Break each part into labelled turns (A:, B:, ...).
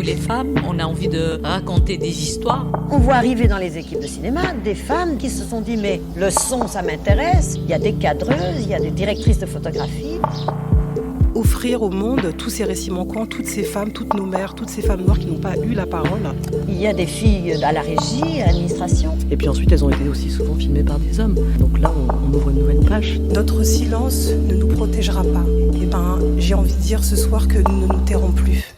A: les femmes, on a envie de raconter des histoires.
B: On voit arriver dans les équipes de cinéma des femmes qui se sont dit mais le son ça m'intéresse, il y a des cadreuses, il y a des directrices de photographie.
C: Offrir au monde tous ces récits manquants, toutes ces femmes, toutes nos mères, toutes ces femmes noires qui n'ont pas eu la parole.
B: Il y a des filles à la régie, à l'administration.
D: Et puis ensuite, elles ont été aussi souvent filmées par des hommes. Donc là, on ouvre une nouvelle page.
C: Notre silence ne nous protégera pas. J'ai envie de dire ce soir que nous ne nous tairons plus.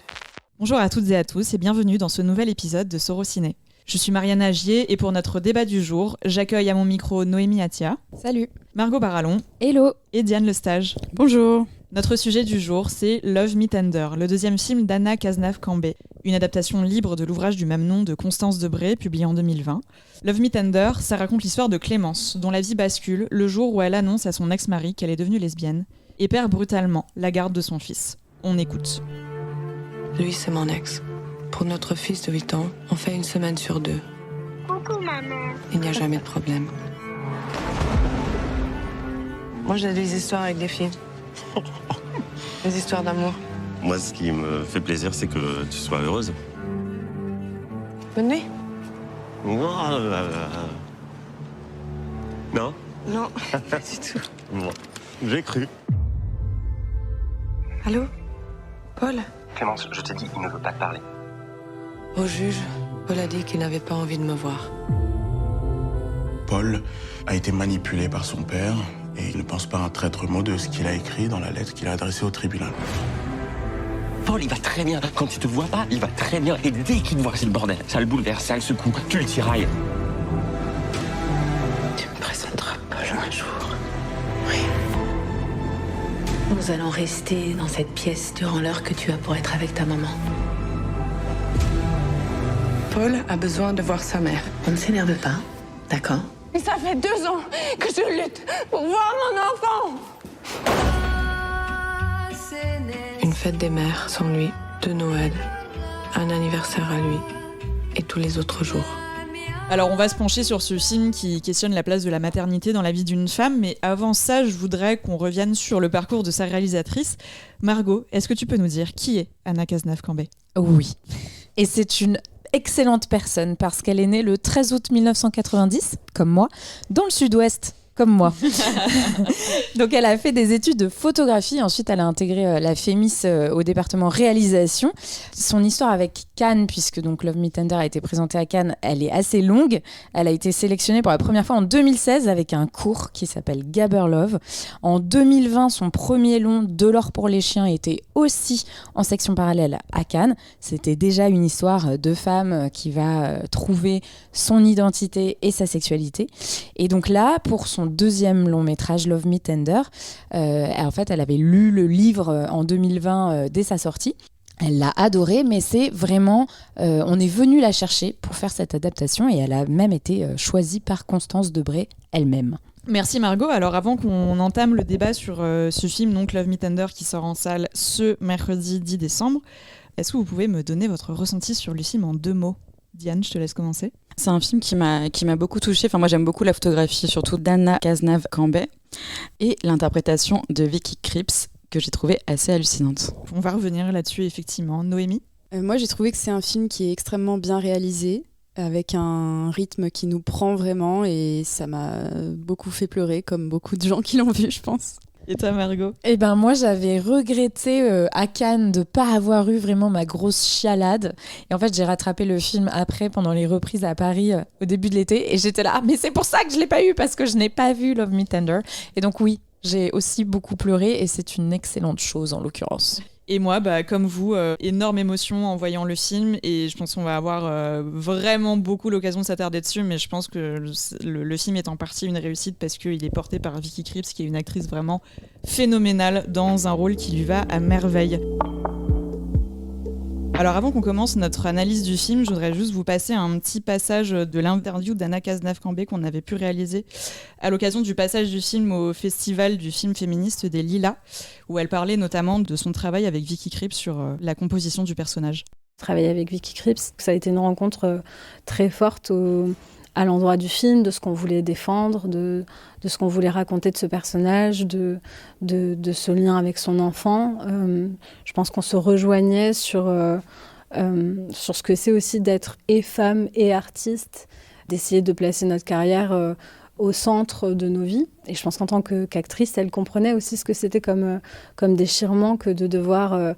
E: Bonjour à toutes et à tous et bienvenue dans ce nouvel épisode de Sorociné. Je suis Marianne Agier et pour notre débat du jour, j'accueille à mon micro Noémie Attia.
F: Salut.
E: Margot Barallon.
F: Hello.
E: Et Diane Lestage.
F: Bonjour.
E: Notre sujet du jour, c'est Love Me Tender, le deuxième film d'Anna Cazenave-Cambé, une adaptation libre de l'ouvrage du même nom de Constance Debré, publié en 2020. Love Me Tender, ça raconte l'histoire de Clémence, dont la vie bascule le jour où elle annonce à son ex-mari qu'elle est devenue lesbienne, et perd brutalement la garde de son fils. On écoute.
G: Lui, c'est mon ex. Pour notre fils de 8 ans, on fait une semaine sur 2.
H: Coucou, maman.
G: Il n'y a jamais de problème. Moi, j'ai des histoires avec des filles. Des histoires d'amour.
I: Moi, ce qui me fait plaisir, c'est que tu sois heureuse.
G: Bonne nuit.
I: Non. Non.
G: Non, pas du tout.
I: Bon, j'ai cru.
G: Allô? Paul?
J: Clémence, je t'ai dit, il ne veut pas te parler.
G: Au juge, Paul a dit qu'il n'avait pas envie de me voir.
K: Paul a été manipulé par son père et il ne pense pas un traître mot de ce qu'il a écrit dans la lettre qu'il a adressée au tribunal.
J: Paul, il va très bien. Quand il te voit pas, il va très bien. Et dès qu'il te voit, c'est le bordel. Ça le bouleverse, ça le secoue. Tu le tirailles.
G: Tu me présenteras Paul un jour. Oui.
L: Nous allons rester dans cette pièce durant l'heure que tu as pour être avec ta maman.
G: Paul a besoin de voir sa mère.
L: On ne s'énerve pas, d'accord?
H: Mais ça fait 2 ans que je lutte pour voir mon enfant.
G: Une fête des mères sans lui, de Noël, un anniversaire à lui et tous les autres jours.
E: Alors on va se pencher sur ce film qui questionne la place de la maternité dans la vie d'une femme, mais avant ça, je voudrais qu'on revienne sur le parcours de sa réalisatrice. Margot, est-ce que tu peux nous dire qui est Anna Cazenave-Cambé ?
F: Oui. Et c'est une excellente personne parce qu'elle est née le 13 août 1990, comme moi, dans le sud-ouest, comme moi. Donc elle a fait des études de photographie, ensuite elle a intégré la FEMIS au département réalisation. Son histoire avec Cannes, puisque donc Love Me Tender a été présenté à Cannes, elle est assez longue. Elle a été sélectionnée pour la première fois en 2016 avec un court qui s'appelle Gabber Love. En 2020, son premier long, De l'or pour les chiens, était aussi en section parallèle à Cannes. C'était déjà une histoire de femme qui va trouver son identité et sa sexualité. Et donc là, pour son deuxième long métrage, Love Me Tender, en fait, elle avait lu le livre en 2020 dès sa sortie. Elle l'a adoré, mais c'est vraiment... on est venu la chercher pour faire cette adaptation et elle a même été choisie par Constance Debré elle-même.
E: Merci Margot. Alors avant qu'on entame le débat sur ce film, donc Love Me Tender, qui sort en salle ce mercredi 10 décembre, est-ce que vous pouvez me donner votre ressenti sur le film en 2 mots ? Diane, je te laisse commencer.
M: C'est un film qui m'a beaucoup touchée. Enfin, moi, j'aime beaucoup la photographie, surtout d'Anna Cazenave-Cambé, et l'interprétation de Vicky Krieps, que j'ai trouvée assez hallucinante.
E: On va revenir là-dessus, effectivement. Noémie ?
N: Moi, j'ai trouvé que c'est un film qui est extrêmement bien réalisé, avec un rythme qui nous prend vraiment, et ça m'a beaucoup fait pleurer, comme beaucoup de gens qui l'ont vu, je pense.
E: Et toi, Margot ?
F: Eh ben moi, j'avais regretté à Cannes de pas avoir eu vraiment ma grosse chialade. Et en fait, j'ai rattrapé le film après, pendant les reprises à Paris au début de l'été. Et j'étais là, mais c'est pour ça que je l'ai pas eu, parce que je n'ai pas vu Love Me Tender. Et donc oui, j'ai aussi beaucoup pleuré et c'est une excellente chose en l'occurrence.
E: Et moi, comme vous, énorme émotion en voyant le film, et je pense qu'on va avoir vraiment beaucoup l'occasion de s'attarder dessus, mais je pense que le film est en partie une réussite parce qu'il est porté par Vicky Krieps, qui est une actrice vraiment phénoménale dans un rôle qui lui va à merveille. Alors avant qu'on commence notre analyse du film, je voudrais juste vous passer un petit passage de l'interview d'Anna Cazenave-Cambé qu'on avait pu réaliser à l'occasion du passage du film au festival du film féministe des Lilas, où elle parlait notamment de son travail avec Vicky Krieps sur la composition du personnage.
O: Travailler avec Vicky Krieps, ça a été une rencontre très forte à l'endroit du film, de ce qu'on voulait défendre, de ce qu'on voulait raconter de ce personnage, de ce lien avec son enfant. Je pense qu'on se rejoignait sur sur ce que c'est aussi d'être et femme et artiste, d'essayer de placer notre carrière au centre de nos vies. Et je pense qu'en tant qu'actrice, elle comprenait aussi ce que c'était comme déchirement que de devoir,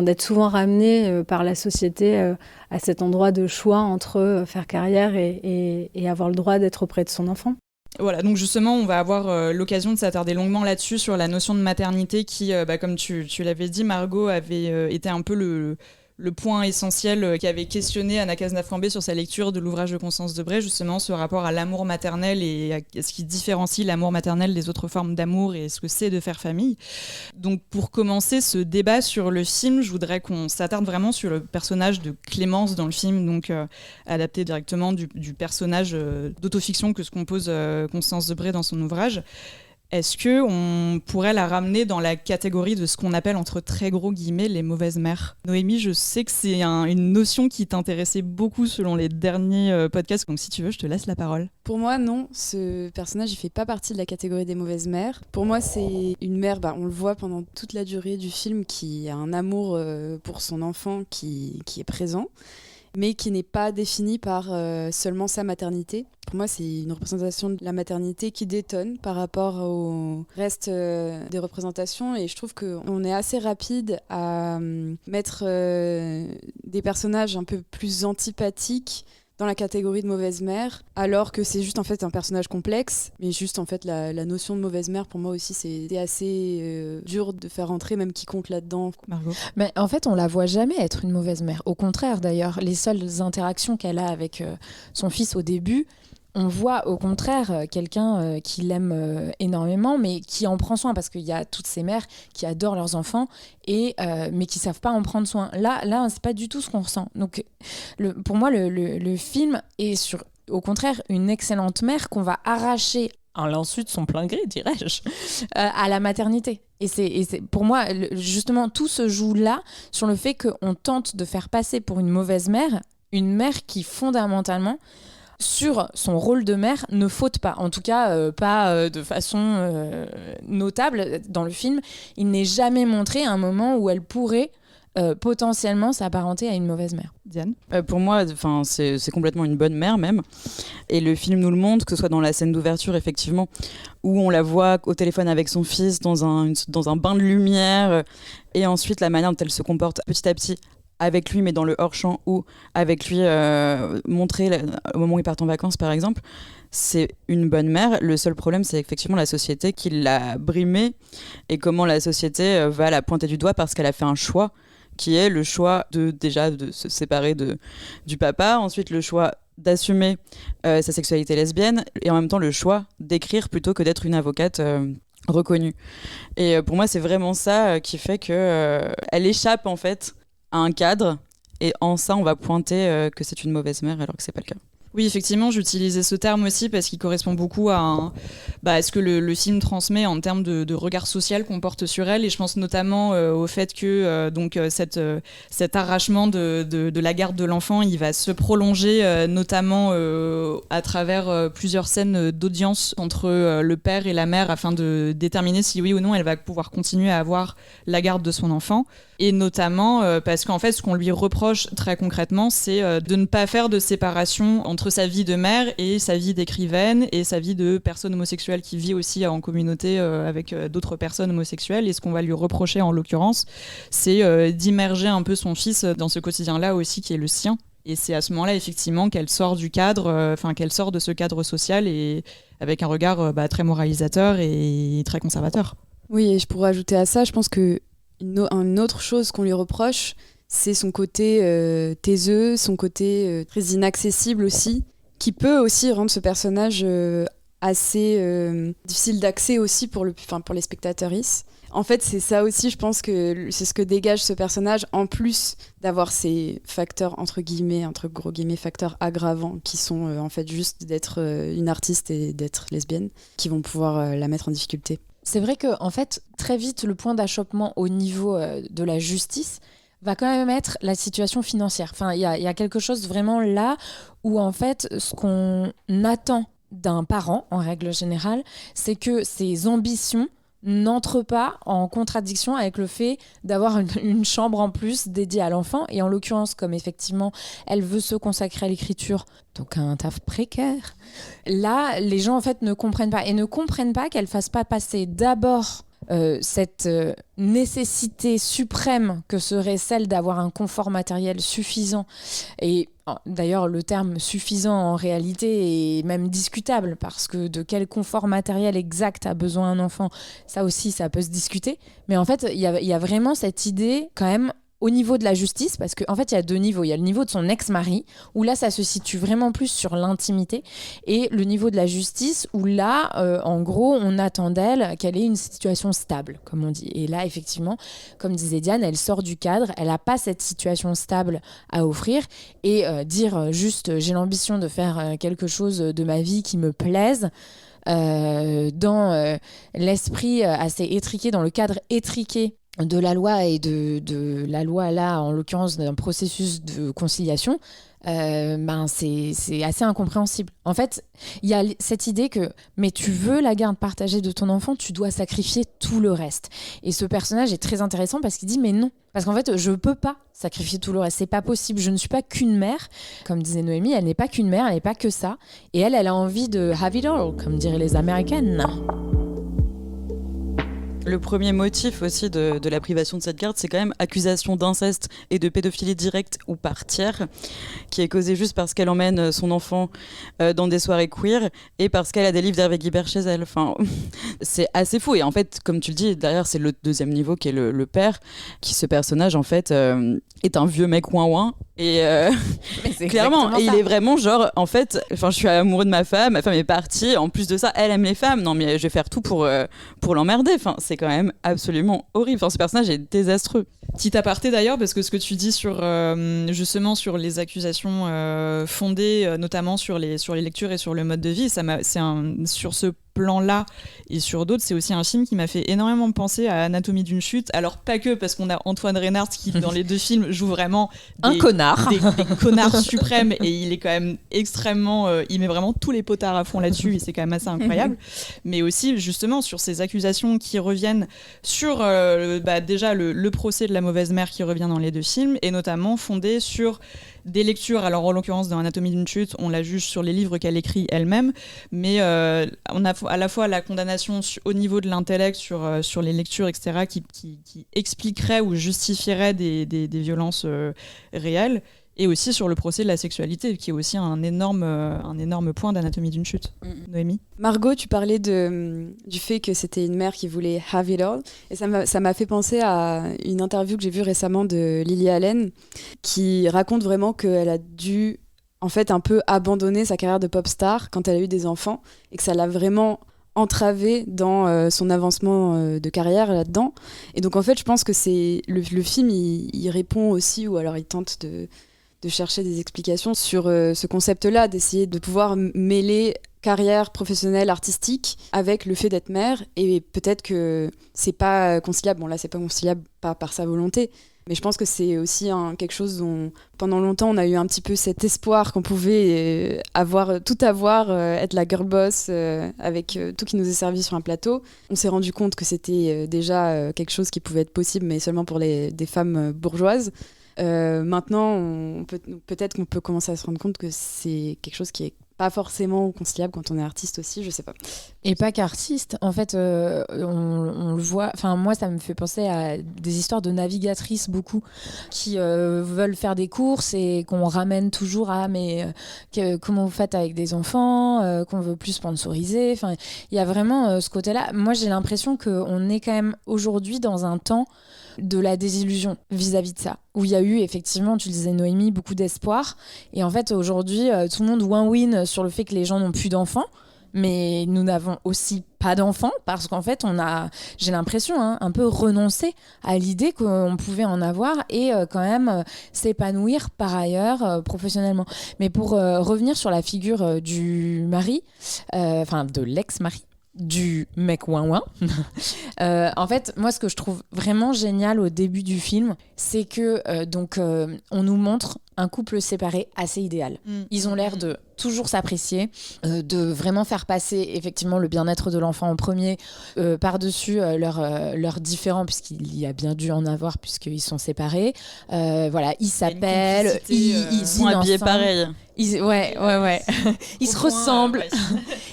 O: d'être souvent ramenée par la société à cet endroit de choix entre faire carrière et avoir le droit d'être auprès de son enfant.
E: Voilà, donc justement, on va avoir l'occasion de s'attarder longuement là-dessus, sur la notion de maternité qui, comme tu l'avais dit, Margot, avait été un peu le point essentiel qui avait questionné Anna Cazenave-Cambé sur sa lecture de l'ouvrage de Constance Debré, justement ce rapport à l'amour maternel et à ce qui différencie l'amour maternel des autres formes d'amour et ce que c'est de faire famille. Donc pour commencer ce débat sur le film, je voudrais qu'on s'attarde vraiment sur le personnage de Clémence dans le film, donc adapté directement du personnage d'autofiction que se compose Constance Debré dans son ouvrage. Est-ce qu'on pourrait la ramener dans la catégorie de ce qu'on appelle, entre très gros guillemets, les mauvaises mères ? Noémie, je sais que c'est une notion qui t'intéressait beaucoup selon les derniers podcasts, donc si tu veux, je te laisse la parole.
N: Pour moi, non, ce personnage, il fait pas partie de la catégorie des mauvaises mères. Pour moi, c'est une mère, on le voit pendant toute la durée du film, qui a un amour pour son enfant qui est présent, mais qui n'est pas défini par seulement sa maternité. Pour moi, c'est une représentation de la maternité qui détonne par rapport au reste des représentations, et je trouve qu'on est assez rapide à mettre des personnages un peu plus antipathiques dans la catégorie de mauvaise mère, alors que c'est juste en fait un personnage complexe, mais juste en fait la notion de mauvaise mère, pour moi aussi, c'est assez dur de faire entrer même quiconque là-dedans.
E: Margot ?
F: Mais en fait, on la voit jamais être une mauvaise mère. Au contraire, d'ailleurs, les seules interactions qu'elle a avec son fils au début, on voit au contraire quelqu'un qui l'aime énormément, mais qui en prend soin, parce qu'il y a toutes ces mères qui adorent leurs enfants, mais qui savent pas en prendre soin. Là, c'est pas du tout ce qu'on ressent. Donc, pour moi, le film est au contraire une excellente mère qu'on va arracher à l'insu de son plein gré, dirais-je, à la maternité. Et c'est pour moi, justement, tout se joue là sur le fait qu'on tente de faire passer pour une mauvaise mère, une mère qui fondamentalement, sur son rôle de mère, ne faute pas. En tout cas, pas de façon notable dans le film. Il n'est jamais montré un moment où elle pourrait potentiellement s'apparenter à une mauvaise mère.
E: Diane ?
M: Pour moi, c'est complètement une bonne mère même. Et le film nous le montre, que ce soit dans la scène d'ouverture, effectivement, où on la voit au téléphone avec son fils dans un bain de lumière, et ensuite la manière dont elle se comporte petit à petit avec lui, mais dans le hors-champ, ou avec lui montré au moment où ils partent en vacances, par exemple. C'est une bonne mère. Le seul problème, c'est effectivement la société qui l'a brimée, et comment la société va la pointer du doigt parce qu'elle a fait un choix, qui est le choix de se séparer du papa, ensuite le choix d'assumer sa sexualité lesbienne, et en même temps le choix d'écrire plutôt que d'être une avocate reconnue. Et pour moi, c'est vraiment ça qui fait qu'elle échappe en fait à un cadre, et en ça on va pointer que c'est une mauvaise mère alors que c'est pas le cas.
E: Oui, effectivement, j'utilisais ce terme aussi parce qu'il correspond beaucoup à ce que le film transmet en termes de regard social qu'on porte sur elle. Et je pense notamment au fait que cet arrachement de la garde de l'enfant, il va se prolonger notamment à travers plusieurs scènes d'audience entre le père et la mère, afin de déterminer si oui ou non elle va pouvoir continuer à avoir la garde de son enfant. Et notamment parce qu'en fait, ce qu'on lui reproche très concrètement, c'est de ne pas faire de séparation entre sa vie de mère et sa vie d'écrivaine et sa vie de personne homosexuelle qui vit aussi en communauté avec d'autres personnes homosexuelles. Et ce qu'on va lui reprocher en l'occurrence, c'est d'immerger un peu son fils dans ce quotidien-là aussi qui est le sien. Et c'est à ce moment-là effectivement qu'elle sort du cadre, qu'elle sort de ce cadre social, et avec un regard très moralisateur et très conservateur.
N: Oui, et je pourrais ajouter à ça, je pense que une autre chose qu'on lui reproche, c'est son côté taiseux, son côté très inaccessible aussi, qui peut aussi rendre ce personnage assez difficile d'accès aussi pour les spectatrices. En fait, c'est ça aussi, je pense que c'est ce que dégage ce personnage, en plus d'avoir ces facteurs, entre gros guillemets, facteurs aggravants, qui sont en fait juste d'être une artiste et d'être lesbienne, qui vont pouvoir la mettre en difficulté.
F: C'est vrai que, en fait, très vite, le point d'achoppement au niveau de la justice va quand même être la situation financière. Enfin, il y a quelque chose vraiment là où, en fait, ce qu'on attend d'un parent, en règle générale, c'est que ses ambitions n'entre pas en contradiction avec le fait d'avoir une chambre en plus dédiée à l'enfant. Et en l'occurrence, comme effectivement, elle veut se consacrer à l'écriture, donc un taf précaire, là, les gens en fait ne comprennent pas. Et ne comprennent pas qu'elle fasse pas passer d'abord cette nécessité suprême que serait celle d'avoir un confort matériel suffisant. Et d'ailleurs, le terme suffisant en réalité est même discutable, parce que de quel confort matériel exact a besoin un enfant, ça aussi, ça peut se discuter. Mais en fait, il y a vraiment cette idée quand même au niveau de la justice, parce qu'en fait, il y a 2 niveaux. Il y a le niveau de son ex-mari, où là, ça se situe vraiment plus sur l'intimité, et le niveau de la justice, où là, en gros, on attend d'elle qu'elle ait une situation stable, comme on dit. Et là, effectivement, comme disait Diane, elle sort du cadre, elle n'a pas cette situation stable à offrir, et dire juste, j'ai l'ambition de faire quelque chose de ma vie qui me plaise, dans l'esprit assez étriqué, dans le cadre étriqué de la loi et de la loi là, en l'occurrence d'un processus de conciliation, c'est assez incompréhensible. En fait, il y a cette idée que, mais tu veux la garde partagée de ton enfant, tu dois sacrifier tout le reste. Et ce personnage est très intéressant parce qu'il dit, mais non. Parce qu'en fait, je peux pas sacrifier tout le reste. C'est pas possible. Je ne suis pas qu'une mère. Comme disait Noémie, elle n'est pas qu'une mère, elle n'est pas que ça. Et elle a envie de have it all, comme diraient les Américaines.
M: Le premier motif aussi de la privation de cette garde, c'est quand même accusation d'inceste et de pédophilie directe ou par tiers, qui est causée juste parce qu'elle emmène son enfant dans des soirées queer et parce qu'elle a des livres d'Hervé Guibert chez elle. Enfin, c'est assez fou. Et en fait, comme tu le dis, derrière, c'est le deuxième niveau qui est le père, qui, ce personnage, en fait, est un vieux mec ouin-ouin. Et clairement, et il est vraiment genre, en fait, je suis amoureux de ma femme est partie, en plus de ça, elle aime les femmes, non mais je vais faire tout pour l'emmerder. Enfin, c'est quand même absolument horrible. Enfin, ce personnage est désastreux.
E: Petit aparté d'ailleurs, parce que ce que tu dis sur justement sur les accusations fondées, notamment sur les lectures et sur le mode de vie, sur ce plan-là et sur d'autres, c'est aussi un film qui m'a fait énormément penser à Anatomie d'une chute. Alors pas que parce qu'on a Antoine Reynard qui dans les 2 films joue vraiment
F: un connard,
E: des connards suprêmes, et il est quand même extrêmement, il met vraiment tous les potards à fond là-dessus et c'est quand même assez incroyable. Mais aussi justement sur ces accusations qui reviennent sur déjà le procès de la mauvaise mère qui revient dans les 2 films, et notamment fondé sur des lectures. Alors en l'occurrence dans Anatomie d'une chute, on la juge sur les livres qu'elle écrit elle-même, mais on a à la fois la condamnation au niveau de l'intellect sur les lectures, etc., qui expliquerait ou justifierait des violences réelles, et aussi sur le procès de la sexualité, qui est aussi un énorme point d'Anatomie d'une chute. Noémie ?
N: Margot, tu parlais du fait que c'était une mère qui voulait have it all, et ça m'a fait penser à une interview que j'ai vue récemment de Lily Allen, qui raconte vraiment qu'elle a dû en fait un peu abandonner sa carrière de pop star quand elle a eu des enfants, et que ça l'a vraiment entravée dans son avancement de carrière là-dedans. Et donc en fait, je pense que c'est le film, il répond aussi, ou alors il tente de chercher des explications sur ce concept-là, d'essayer de pouvoir mêler carrière professionnelle, artistique, avec le fait d'être mère, et peut-être que c'est pas conciliable. Bon là, c'est pas conciliable pas par sa volonté, mais je pense que c'est aussi quelque chose dont pendant longtemps on a eu un petit peu cet espoir qu'on pouvait tout avoir, être la girl boss avec tout qui nous est servi sur un plateau. On s'est rendu compte que c'était déjà quelque chose qui pouvait être possible, mais seulement pour des femmes bourgeoises. Maintenant, peut-être qu'on peut commencer à se rendre compte que c'est quelque chose qui est pas forcément conciliable quand on est artiste aussi, je sais pas.
F: Et pas qu'artiste, en fait, on le voit, enfin moi ça me fait penser à des histoires de navigatrices beaucoup, qui veulent faire des courses et qu'on ramène toujours à comment vous faites avec des enfants, qu'on veut plus sponsoriser, enfin il y a vraiment ce côté-là. Moi j'ai l'impression qu'on est quand même aujourd'hui dans un temps de la désillusion vis-à-vis de ça, où il y a eu effectivement, tu le disais Noémie, beaucoup d'espoir, et en fait aujourd'hui tout le monde win sur le fait que les gens n'ont plus d'enfants, mais nous n'avons aussi pas d'enfants parce qu'en fait j'ai l'impression un peu renoncé à l'idée qu'on pouvait en avoir et quand même s'épanouir par ailleurs professionnellement. Mais pour revenir sur la figure du mari, de l'ex-mari, du mec ouin-ouin. En fait, moi, ce que je trouve vraiment génial au début du film, c'est que on nous montre un couple séparé assez idéal. Ils ont l'air de toujours s'apprécier, de vraiment faire passer effectivement le bien-être de l'enfant en premier, par-dessus leurs différends, puisqu'il y a bien dû en avoir puisqu'ils sont séparés. Voilà, ils s'appellent, ils
M: sont habillés pareil.
F: Ils se ressemblent.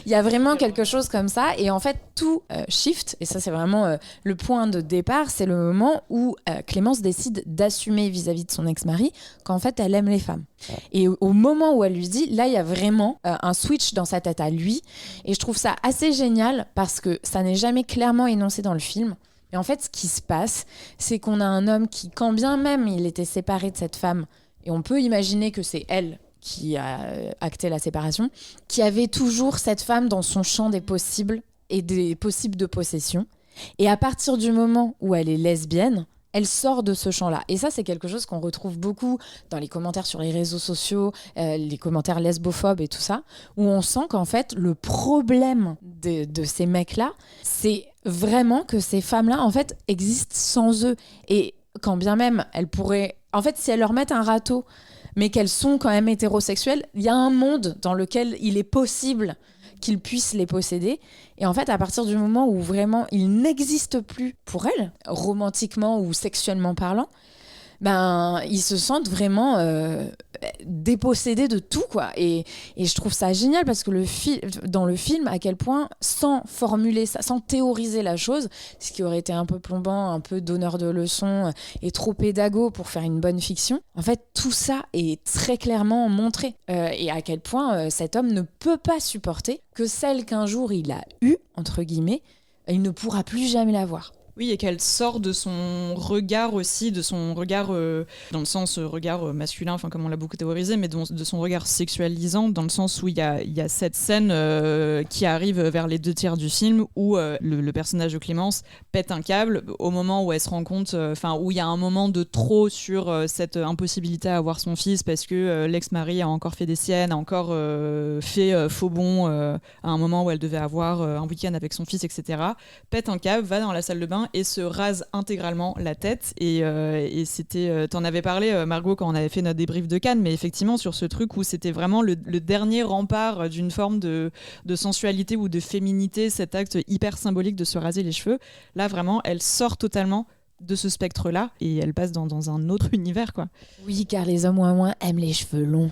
F: Il y a vraiment quelque chose comme ça. Et en fait, tout shift. Et ça, c'est vraiment le point de départ. C'est le moment où Clémence décide d'assumer vis-à-vis de son ex-mari qu'en fait, elle aime les femmes. Et au moment où elle lui dit, là, il y a vraiment un switch dans sa tête à lui. Et je trouve ça assez génial parce que ça n'est jamais clairement énoncé dans le film. Et en fait, ce qui se passe, c'est qu'on a un homme qui, quand bien même il était séparé de cette femme, et on peut imaginer que c'est elle qui a acté la séparation, qui avait toujours cette femme dans son champ des possibles et des possibles de possession. Et à partir du moment où elle est lesbienne, elle sort de ce champ-là. Et ça, c'est quelque chose qu'on retrouve beaucoup dans les commentaires sur les réseaux sociaux, les commentaires lesbophobes et tout ça, où on sent qu'en fait, le problème de ces mecs-là, c'est vraiment que ces femmes-là, en fait, existent sans eux. Et quand bien même, elles pourraient... En fait, si elles leur mettent un râteau, mais qu'elles sont quand même hétérosexuelles, il y a un monde dans lequel il est possible qu'ils puissent les posséder. Et en fait, à partir du moment où vraiment ils n'existent plus pour elles, romantiquement ou sexuellement parlant, ben, ils se sentent vraiment dépossédés de tout, quoi. Et je trouve ça génial parce que dans le film, à quel point, sans formuler ça, sans théoriser la chose, ce qui aurait été un peu plombant, un peu donneur de leçons et trop pédago pour faire une bonne fiction, en fait, tout ça est très clairement montré. Et à quel point cet homme ne peut pas supporter que celle qu'un jour il a eue, entre guillemets, il ne pourra plus jamais la voir.
E: Oui, et qu'elle sort de son regard aussi, de son regard, dans le sens regard masculin, enfin comme on l'a beaucoup théorisé, mais de son regard sexualisant, dans le sens où il y a cette scène qui arrive vers les 2 tiers du film, où le personnage de Clémence pète un câble au moment où elle se rend compte, où il y a un moment de trop sur cette impossibilité à avoir son fils, parce que l'ex-mari a encore fait des siennes, a encore fait faux bond à un moment où elle devait avoir un week-end avec son fils, etc. Pète un câble, va dans la salle de bain et se rase intégralement la tête. Et c'était, t'en avais parlé, Margot, quand on avait fait notre débrief de Cannes, mais effectivement sur ce truc où c'était vraiment le dernier rempart d'une forme de sensualité ou de féminité, cet acte hyper symbolique de se raser les cheveux. Là, vraiment, elle sort totalement de ce spectre-là et elle passe dans un autre univers, quoi.
F: Oui, car les hommes moins aiment les cheveux longs.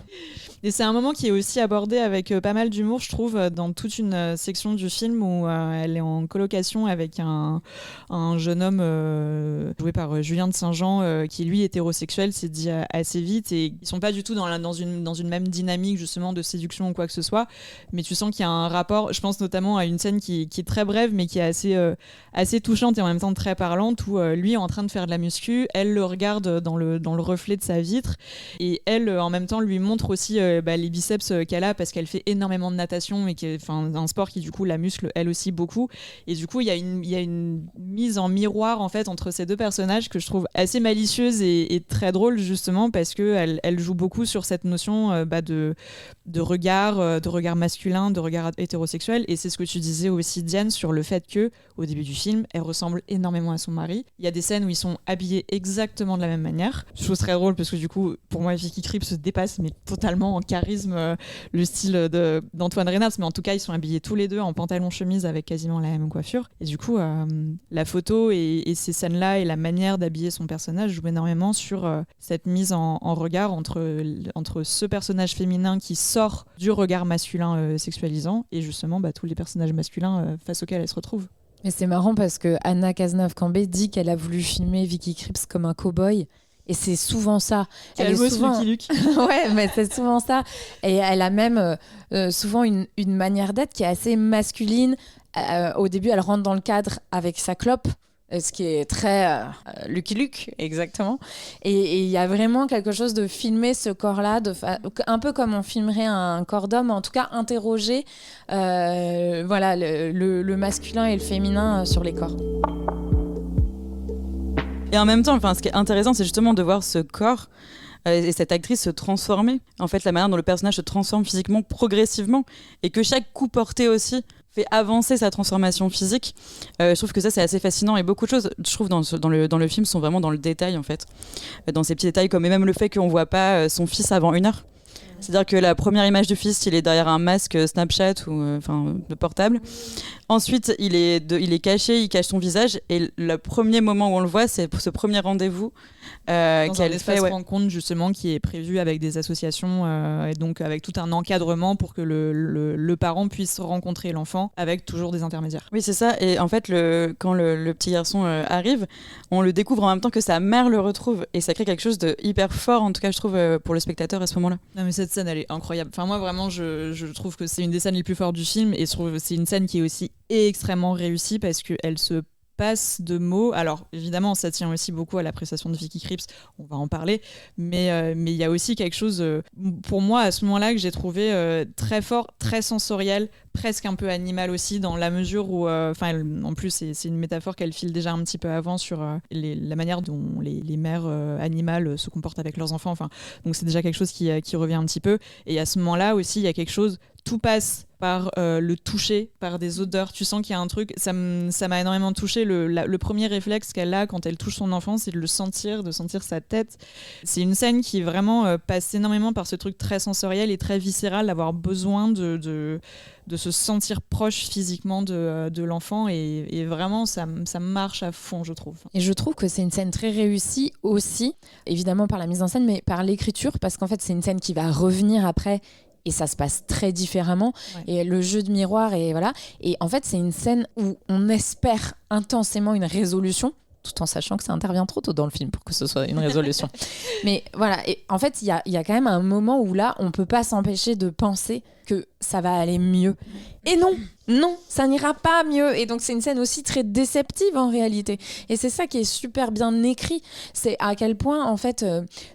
E: Et c'est un moment qui est aussi abordé avec pas mal d'humour, je trouve, dans toute une section du film où elle est en colocation avec un jeune homme joué par Julien de Saint-Jean qui, lui, est hétérosexuel, c'est dit assez vite, et ils sont pas du tout dans une même dynamique, justement, de séduction ou quoi que ce soit, mais tu sens qu'il y a un rapport. Je pense notamment à une scène qui est très brève, mais qui est assez touchante et en même temps très parlante, où lui est en train de faire de la muscu, elle le regarde dans le reflet de sa vitre, et elle, en même temps, lui montre aussi les biceps qu'elle a, parce qu'elle fait énormément de natation et un sport qui du coup la muscle elle aussi beaucoup, et du coup il y a une mise en miroir en fait entre ces deux personnages que je trouve assez malicieuse et très drôle, justement parce que elle joue beaucoup sur cette notion de regard masculin, de regard hétérosexuel. Et c'est ce que tu disais aussi, Diane, sur le fait que au début du film elle ressemble énormément à son mari. Il y a des scènes où ils sont habillés exactement de la même manière. Je trouve très drôle parce que du coup pour moi Vicky Krieps se dépasse mais totalement en charisme, le style d'Antoine Reynard, mais en tout cas ils sont habillés tous les deux en pantalon chemise avec quasiment la même coiffure, et du coup la photo et ces scènes là et la manière d'habiller son personnage jouent énormément sur cette mise en regard entre ce personnage féminin qui sort du regard masculin sexualisant et justement tous les personnages masculins face auxquels elle se retrouve.
F: Mais c'est marrant parce que Anna Cazenave-Cambé dit qu'elle a voulu filmer Vicky Krieps comme un cow-boy. Et c'est souvent ça. Elle est souvent...
E: Lucky Luke.
F: Ouais, mais c'est souvent ça. Et elle a même souvent une manière d'être qui est assez masculine. Au début, elle rentre dans le cadre avec sa clope, ce qui est très Lucky Luke, exactement. Et il y a vraiment quelque chose de filmer ce corps-là, un peu comme on filmerait un corps d'homme, en tout cas interroger le masculin et le féminin sur les corps.
M: Et en même temps, ce qui est intéressant, c'est justement de voir ce corps et cette actrice se transformer. En fait, la manière dont le personnage se transforme physiquement progressivement, et que chaque coup porté aussi fait avancer sa transformation physique. Je trouve que ça c'est assez fascinant et beaucoup de choses je trouve dans le film sont vraiment dans le détail en fait, dans ces petits détails comme et même le fait qu'on voit pas son fils avant 1 heure. C'est-à-dire que la première image du fils, il est derrière un masque Snapchat ou de portable. Ensuite, il est caché, il cache son visage. Et le premier moment où on le voit, c'est ce premier rendez-vous
E: dans un espace
M: fait,
E: rencontre justement qui est prévu avec des associations et donc avec tout un encadrement pour que le parent puisse rencontrer l'enfant avec toujours des intermédiaires.
M: Oui, c'est ça. Et en fait, quand le petit garçon arrive, on le découvre en même temps que sa mère le retrouve. Et ça crée quelque chose de hyper fort, en tout cas, je trouve, pour le spectateur à ce moment-là.
E: Non, mais cette scène, elle est incroyable. Enfin, moi, vraiment, je trouve que c'est une des scènes les plus fortes du film et je trouve que c'est une scène qui est aussi extrêmement réussie parce qu'elle se passe de mots. Alors, évidemment, ça tient aussi beaucoup à la prestation de Vicky Krieps, on va en parler, mais il y a aussi quelque chose, pour moi, à ce moment-là, que j'ai trouvé très fort, très sensoriel, presque un peu animal aussi, dans la mesure où, en plus, c'est une métaphore qu'elle file déjà un petit peu avant sur la manière dont les mères animales se comportent avec leurs enfants. Donc, c'est déjà quelque chose qui revient un petit peu. Et à ce moment-là aussi, il y a quelque chose, tout passe par le toucher, par des odeurs. Tu sens qu'il y a un truc, ça m'a énormément touché. Le premier réflexe qu'elle a quand elle touche son enfant, c'est de le sentir, de sentir sa tête. C'est une scène qui vraiment passe énormément par ce truc très sensoriel et très viscéral, d'avoir besoin de se sentir proche physiquement de l'enfant et vraiment ça marche à fond, je trouve.
F: Et je trouve que c'est une scène très réussie aussi, évidemment par la mise en scène, mais par l'écriture, parce qu'en fait c'est une scène qui va revenir après et ça se passe très différemment. Ouais. Et le jeu de miroir, et voilà. Et en fait, c'est une scène où on espère intensément une résolution, tout en sachant que ça intervient trop tôt dans le film pour que ce soit une résolution. Mais voilà, et en fait, il y a quand même un moment où là, on peut pas s'empêcher de penser que ça va aller mieux. Et non, ça n'ira pas mieux. Et donc, c'est une scène aussi très déceptive en réalité. Et c'est ça qui est super bien écrit. C'est à quel point, en fait,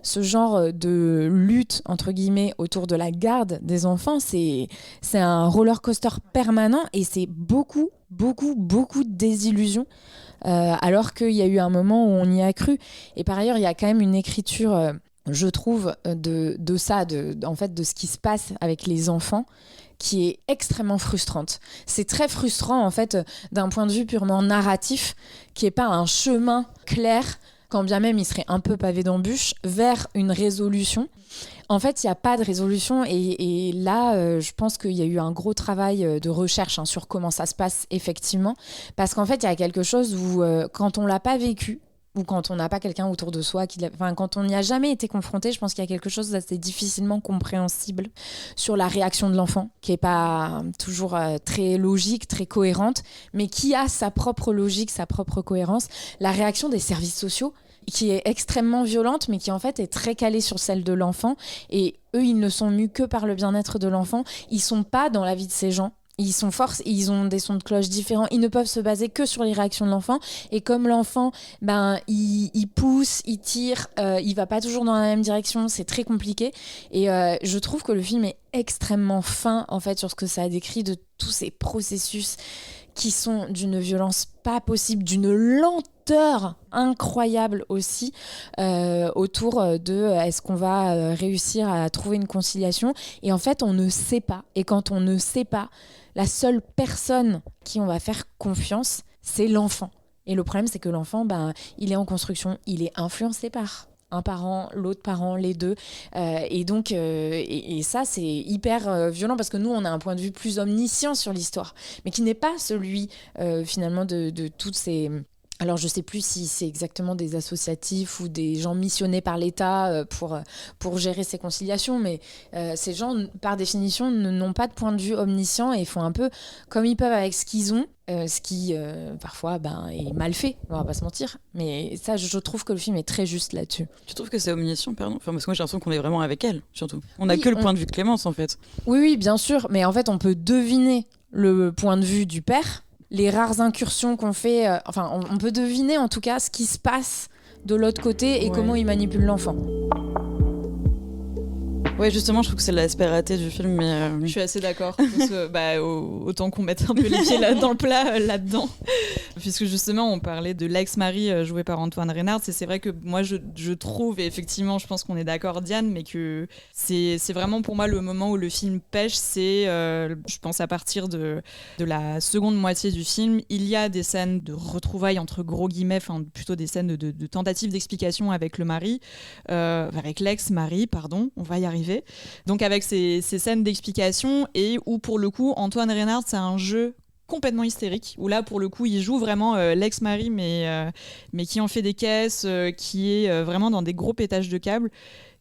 F: ce genre de lutte, entre guillemets, autour de la garde des enfants, c'est un roller coaster permanent et c'est beaucoup de désillusions. Alors qu'il y a eu un moment où on y a cru. Et par ailleurs, il y a quand même une écriture, je trouve, de ça, en fait, de ce qui se passe avec les enfants, qui est extrêmement frustrante. C'est très frustrant, en fait, d'un point de vue purement narratif, qui n'est pas un chemin clair, quand bien même il serait un peu pavé d'embûches, vers une résolution. En fait, il n'y a pas de résolution et là, je pense qu'il y a eu un gros travail de recherche sur comment ça se passe effectivement. Parce qu'en fait, il y a quelque chose où, quand on ne l'a pas vécu, ou quand on n'a pas quelqu'un autour de soi, quand on n'y a jamais été confronté, je pense qu'il y a quelque chose d'assez difficilement compréhensible sur la réaction de l'enfant, qui n'est pas toujours très logique, très cohérente, mais qui a sa propre logique, sa propre cohérence. La réaction des services sociaux, qui est extrêmement violente, mais qui en fait est très calée sur celle de l'enfant. Et eux, ils ne sont mus que par le bien-être de l'enfant. Ils ne sont pas dans la vie de ces gens. Ils sont forts, ils ont des sons de cloche différents, ils ne peuvent se baser que sur les réactions de l'enfant. Et comme l'enfant, il pousse, il tire, il va pas toujours dans la même direction, c'est très compliqué. Et je trouve que le film est extrêmement fin en fait sur ce que ça décrit de tous ces processus qui sont d'une violence pas possible, d'une lenteur incroyable aussi, autour de est-ce qu'on va réussir à trouver une conciliation. Et en fait, on ne sait pas. Et quand on ne sait pas, la seule personne qui on va faire confiance, c'est l'enfant. Et le problème, c'est que l'enfant, il est en construction, il est influencé par un parent, l'autre parent, les deux. Et donc, et ça, c'est hyper violent parce que nous, on a un point de vue plus omniscient sur l'histoire, mais qui n'est pas celui, finalement, de toutes ces... Alors, je ne sais plus si c'est exactement des associatifs ou des gens missionnés par l'État pour gérer ces conciliations, mais ces gens, par définition, n'ont pas de point de vue omniscient et font un peu comme ils peuvent avec ce qu'ils ont, ce qui, parfois, est mal fait, on ne va pas se mentir. Mais ça, je trouve que le film est très juste là-dessus.
M: Tu trouves que c'est omniscient, pardon ? Parce que moi, j'ai l'impression qu'on est vraiment avec elle, surtout. On n'a que le point de vue de Clémence, en fait.
F: Oui, bien sûr, mais en fait, on peut deviner le point de vue du père. Les rares incursions qu'on fait, on peut deviner en tout cas ce qui se passe de l'autre côté et comment il manipule l'enfant.
M: Ouais, justement, je trouve que c'est l'aspect raté du film, mais...
E: Je suis assez d'accord, parce que, autant qu'on mette un peu les pieds dans le plat là-dedans. Puisque justement, on parlait de l'ex-mari joué par Antoine Reynard, c'est vrai que moi, je trouve, et effectivement, je pense qu'on est d'accord, Diane, mais que c'est vraiment pour moi le moment où le film pêche, c'est, je pense, à partir de la seconde moitié du film, il y a des scènes de retrouvailles, entre gros guillemets, enfin, plutôt des scènes de tentatives d'explication avec le mari, avec l'ex-mari, pardon, on va y arriver. Donc avec ces scènes d'explication et où pour le coup Antoine Reynard c'est un jeu complètement hystérique où là pour le coup il joue vraiment l'ex-mari mais qui en fait des caisses, qui est vraiment dans des gros pétages de câbles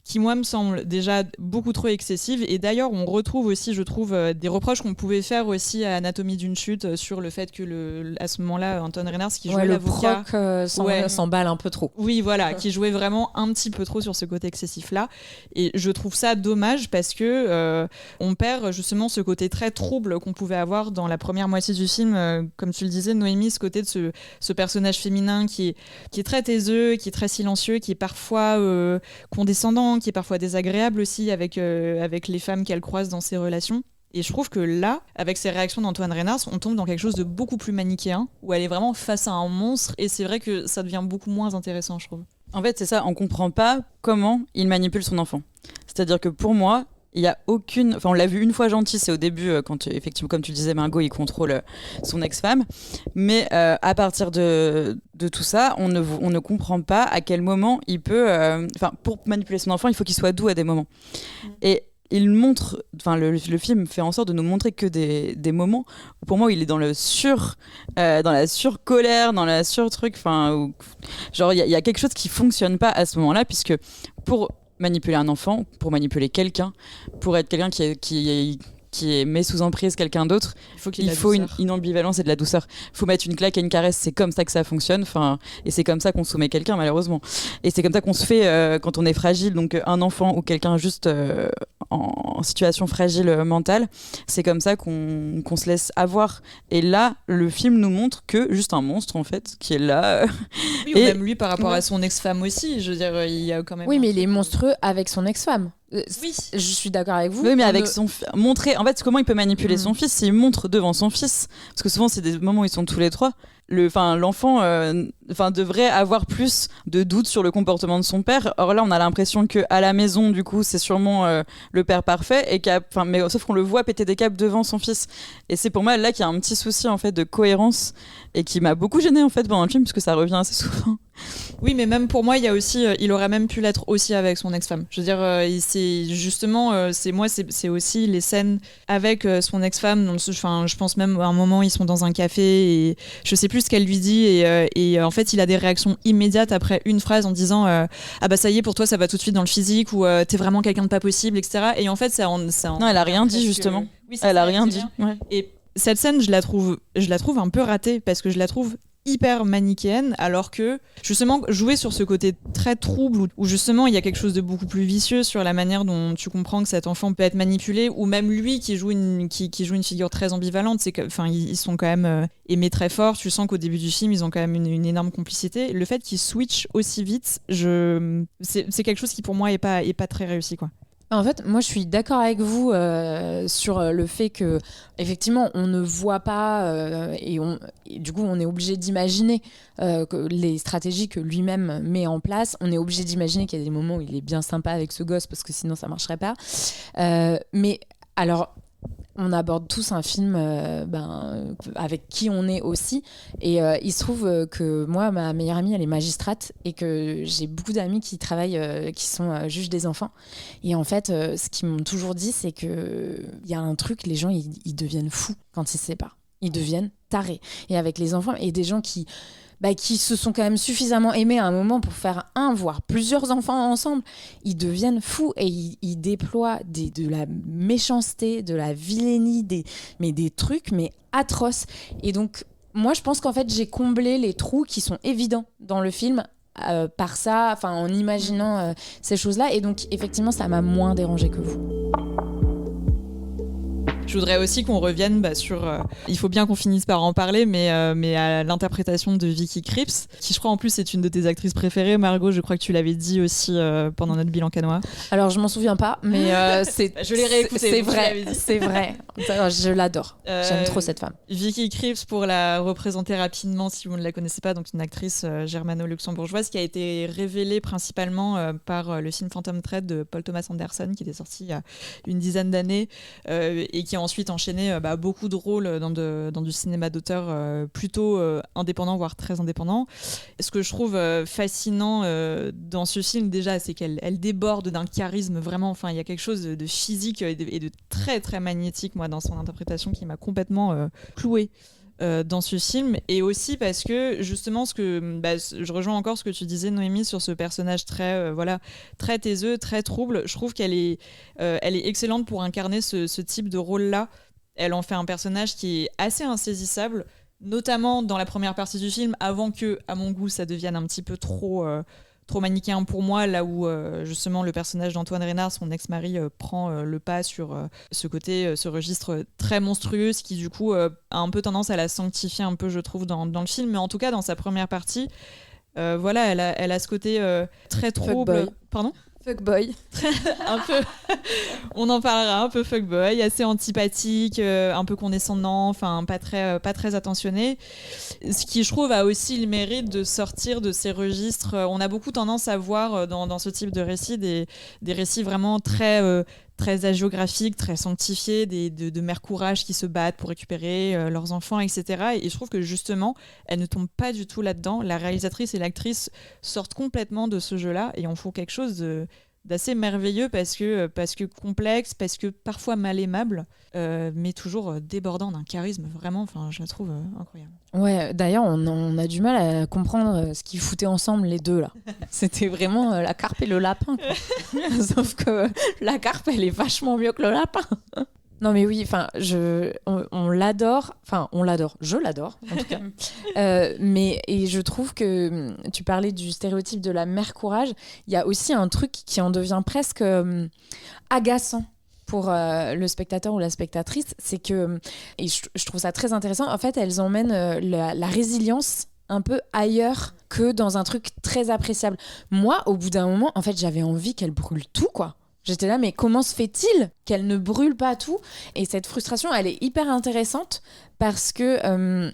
E: qui moi me semble déjà beaucoup trop excessive et d'ailleurs on retrouve aussi je trouve des reproches qu'on pouvait faire aussi à Anatomie d'une chute sur le fait que à ce moment-là Antoine Reynard qui jouait l'avocat
F: le proc s'emballe un peu trop.
E: Oui voilà, qui jouait vraiment un petit peu trop sur ce côté excessif là et je trouve ça dommage parce que on perd justement ce côté très trouble qu'on pouvait avoir dans la première moitié du film comme tu le disais Noémie, ce côté de ce personnage féminin qui est très taiseux, qui est très silencieux, qui est parfois condescendant, qui est parfois désagréable aussi avec les femmes qu'elle croise dans ses relations. Et je trouve que là, avec ces réactions d'Antoine Reynard, on tombe dans quelque chose de beaucoup plus manichéen, où elle est vraiment face à un monstre, et c'est vrai que ça devient beaucoup moins intéressant, je trouve.
M: En fait, c'est ça, on comprend pas comment il manipule son enfant. C'est-à-dire que pour moi, il y a aucune... Enfin, on l'a vu une fois gentil, c'est au début, quand effectivement, comme tu le disais, Margot, il contrôle son ex-femme. Mais à partir de tout ça, on ne comprend pas à quel moment il peut... pour manipuler son enfant, il faut qu'il soit doux à des moments. Et il montre... Enfin, le film fait en sorte de nous montrer que des moments où, pour moi, il est dans la surcolère, dans la sur-truc. Enfin, genre, il y a quelque chose qui fonctionne pas à ce moment-là, puisque pour... manipuler un enfant, pour manipuler quelqu'un, pour être quelqu'un qui met sous emprise quelqu'un d'autre, il faut une ambivalence et de la douceur. Il faut mettre une claque et une caresse, c'est comme ça que ça fonctionne, et c'est comme ça qu'on soumet quelqu'un malheureusement. Et c'est comme ça qu'on se fait quand on est fragile, donc un enfant ou quelqu'un juste en situation fragile mentale, c'est comme ça qu'on se laisse avoir. Et là, le film nous montre que juste un monstre en fait, qui est là.
E: Oui, ou même lui par rapport à son ex-femme aussi, je veux dire, il y a quand même...
F: Oui, mais il est monstrueux avec son ex-femme. Oui, je suis d'accord avec vous.
M: Oui, mais avec montrer, en fait, comment il peut manipuler son fils, s'il montre devant son fils, parce que souvent c'est des moments où ils sont tous les trois. L'enfant devrait avoir plus de doutes sur le comportement de son père. Or là, on a l'impression que à la maison, du coup, c'est sûrement le père parfait, mais sauf qu'on le voit péter des câbles devant son fils. Et c'est pour moi là qu'il y a un petit souci en fait de cohérence et qui m'a beaucoup gênée en fait pendant le film parce que ça revient assez souvent.
E: Oui, mais même pour moi, il y a aussi, il aurait même pu l'être aussi avec son ex-femme. Je veux dire, c'est justement, c'est aussi les scènes avec son ex-femme. Enfin, je pense même à un moment, ils sont dans un café et je sais plus ce qu'elle lui dit et en fait, il a des réactions immédiates après une phrase en disant ah bah ça y est, pour toi, ça va tout de suite dans le physique ou t'es vraiment quelqu'un de pas possible, etc. Et en fait, non,
M: elle a rien dit justement. Oui, elle a rien dit. Ouais.
E: Et cette scène, je la trouve un peu ratée parce que je la trouve hyper manichéenne, alors que justement jouer sur ce côté très trouble où justement il y a quelque chose de beaucoup plus vicieux sur la manière dont tu comprends que cet enfant peut être manipulé, ou même lui qui joue une figure très ambivalente, c'est que enfin ils sont quand même aimés très fort, tu sens qu'au début du film ils ont quand même une énorme complicité. Le fait qu'ils switchent aussi vite, c'est quelque chose qui pour moi est pas très réussi quoi.
F: En fait, moi, je suis d'accord avec vous sur le fait que, effectivement, on ne voit pas et du coup, on est obligé d'imaginer que les stratégies que lui-même met en place. On est obligé d'imaginer qu'il y a des moments où il est bien sympa avec ce gosse parce que sinon, ça marcherait pas. Mais alors. On aborde tous un film avec qui on est aussi. Et il se trouve que moi, ma meilleure amie, elle est magistrate et que j'ai beaucoup d'amis qui travaillent, qui sont juges des enfants. Et en fait, ce qu'ils m'ont toujours dit, c'est qu'il y a un truc, les gens, ils deviennent fous quand ils se séparent. Ils deviennent tarés. Et avec les enfants, et des gens qui se sont quand même suffisamment aimés à un moment pour faire voire plusieurs enfants ensemble, ils deviennent fous et ils déploient de la méchanceté, de la vilainie, des trucs atroces. Et donc, moi, je pense qu'en fait, j'ai comblé les trous qui sont évidents dans le film par ça, en imaginant ces choses-là. Et donc, effectivement, ça m'a moins dérangé que vous.
E: Je voudrais aussi qu'on revienne sur... il faut bien qu'on finisse par en parler, mais à l'interprétation de Vicky Krieps, qui je crois en plus est une de tes actrices préférées. Margot, je crois que tu l'avais dit aussi pendant notre bilan canois.
F: Alors je m'en souviens pas, mais
E: je l'ai réécouté.
F: C'est vrai. Je l'adore. J'aime trop cette femme.
E: Vicky Krieps, pour la représenter rapidement, si vous ne la connaissez pas, donc une actrice germano-luxembourgeoise qui a été révélée principalement par le film Phantom Thread de Paul Thomas Anderson, qui était sorti il y a une dizaine d'années et qui a ensuite enchaîné beaucoup de rôles dans du cinéma d'auteur plutôt indépendant, voire très indépendant. Ce que je trouve fascinant dans ce film, déjà, c'est qu'elle déborde d'un charisme vraiment. Enfin, il y a quelque chose de physique et de très très magnétique, moi, dans son interprétation, qui m'a complètement clouée dans ce film. Et aussi parce que justement je rejoins encore ce que tu disais, Noémie, sur ce personnage très très taiseux, très trouble. Je trouve qu'elle est excellente pour incarner ce type de rôle-là. Elle en fait un personnage qui est assez insaisissable, notamment dans la première partie du film, avant que, à mon goût, ça devienne un petit peu trop manichéen pour moi, là où justement le personnage d'Antoine Reynard, son ex-mari, prend le pas sur ce côté, ce registre très monstrueux, ce qui du coup a un peu tendance à la sanctifier un peu, je trouve, dans le film. Mais en tout cas, dans sa première partie, elle a ce côté très trouble.
F: Fuckboy.
E: Pardon ?
F: Fuckboy.
E: Un peu. On en parlera, un peu fuckboy, assez antipathique, un peu condescendant, enfin pas très attentionné. Ce qui, je trouve, a aussi le mérite de sortir de ces registres. On a beaucoup tendance à voir dans ce type de récits des récits vraiment très hagiographiques, très sanctifiés, de mères courage qui se battent pour récupérer leurs enfants, etc. Et je trouve que justement, elle ne tombe pas du tout là-dedans. La réalisatrice et l'actrice sortent complètement de ce jeu-là et en font quelque chose d'assez merveilleux parce que complexe, parce que parfois mal aimable, mais toujours débordant d'un charisme vraiment, enfin, je la trouve incroyable.
F: Ouais, d'ailleurs, on a du mal à comprendre ce qu'ils foutaient ensemble les deux là. C'était vraiment la carpe et le lapin, quoi. Sauf que la carpe, elle est vachement mieux que le lapin. Non mais oui, enfin, on l'adore, je l'adore en tout cas. Et je trouve que tu parlais du stéréotype de la mère courage, il y a aussi un truc qui en devient presque agaçant pour le spectateur ou la spectatrice, c'est que, et je trouve ça très intéressant, en fait elles emmènent la résilience un peu ailleurs que dans un truc très appréciable. Moi, au bout d'un moment, en fait, j'avais envie qu'elle brûle tout, quoi. J'étais là, mais comment se fait-il qu'elle ne brûle pas tout ? Et cette frustration, elle est hyper intéressante parce que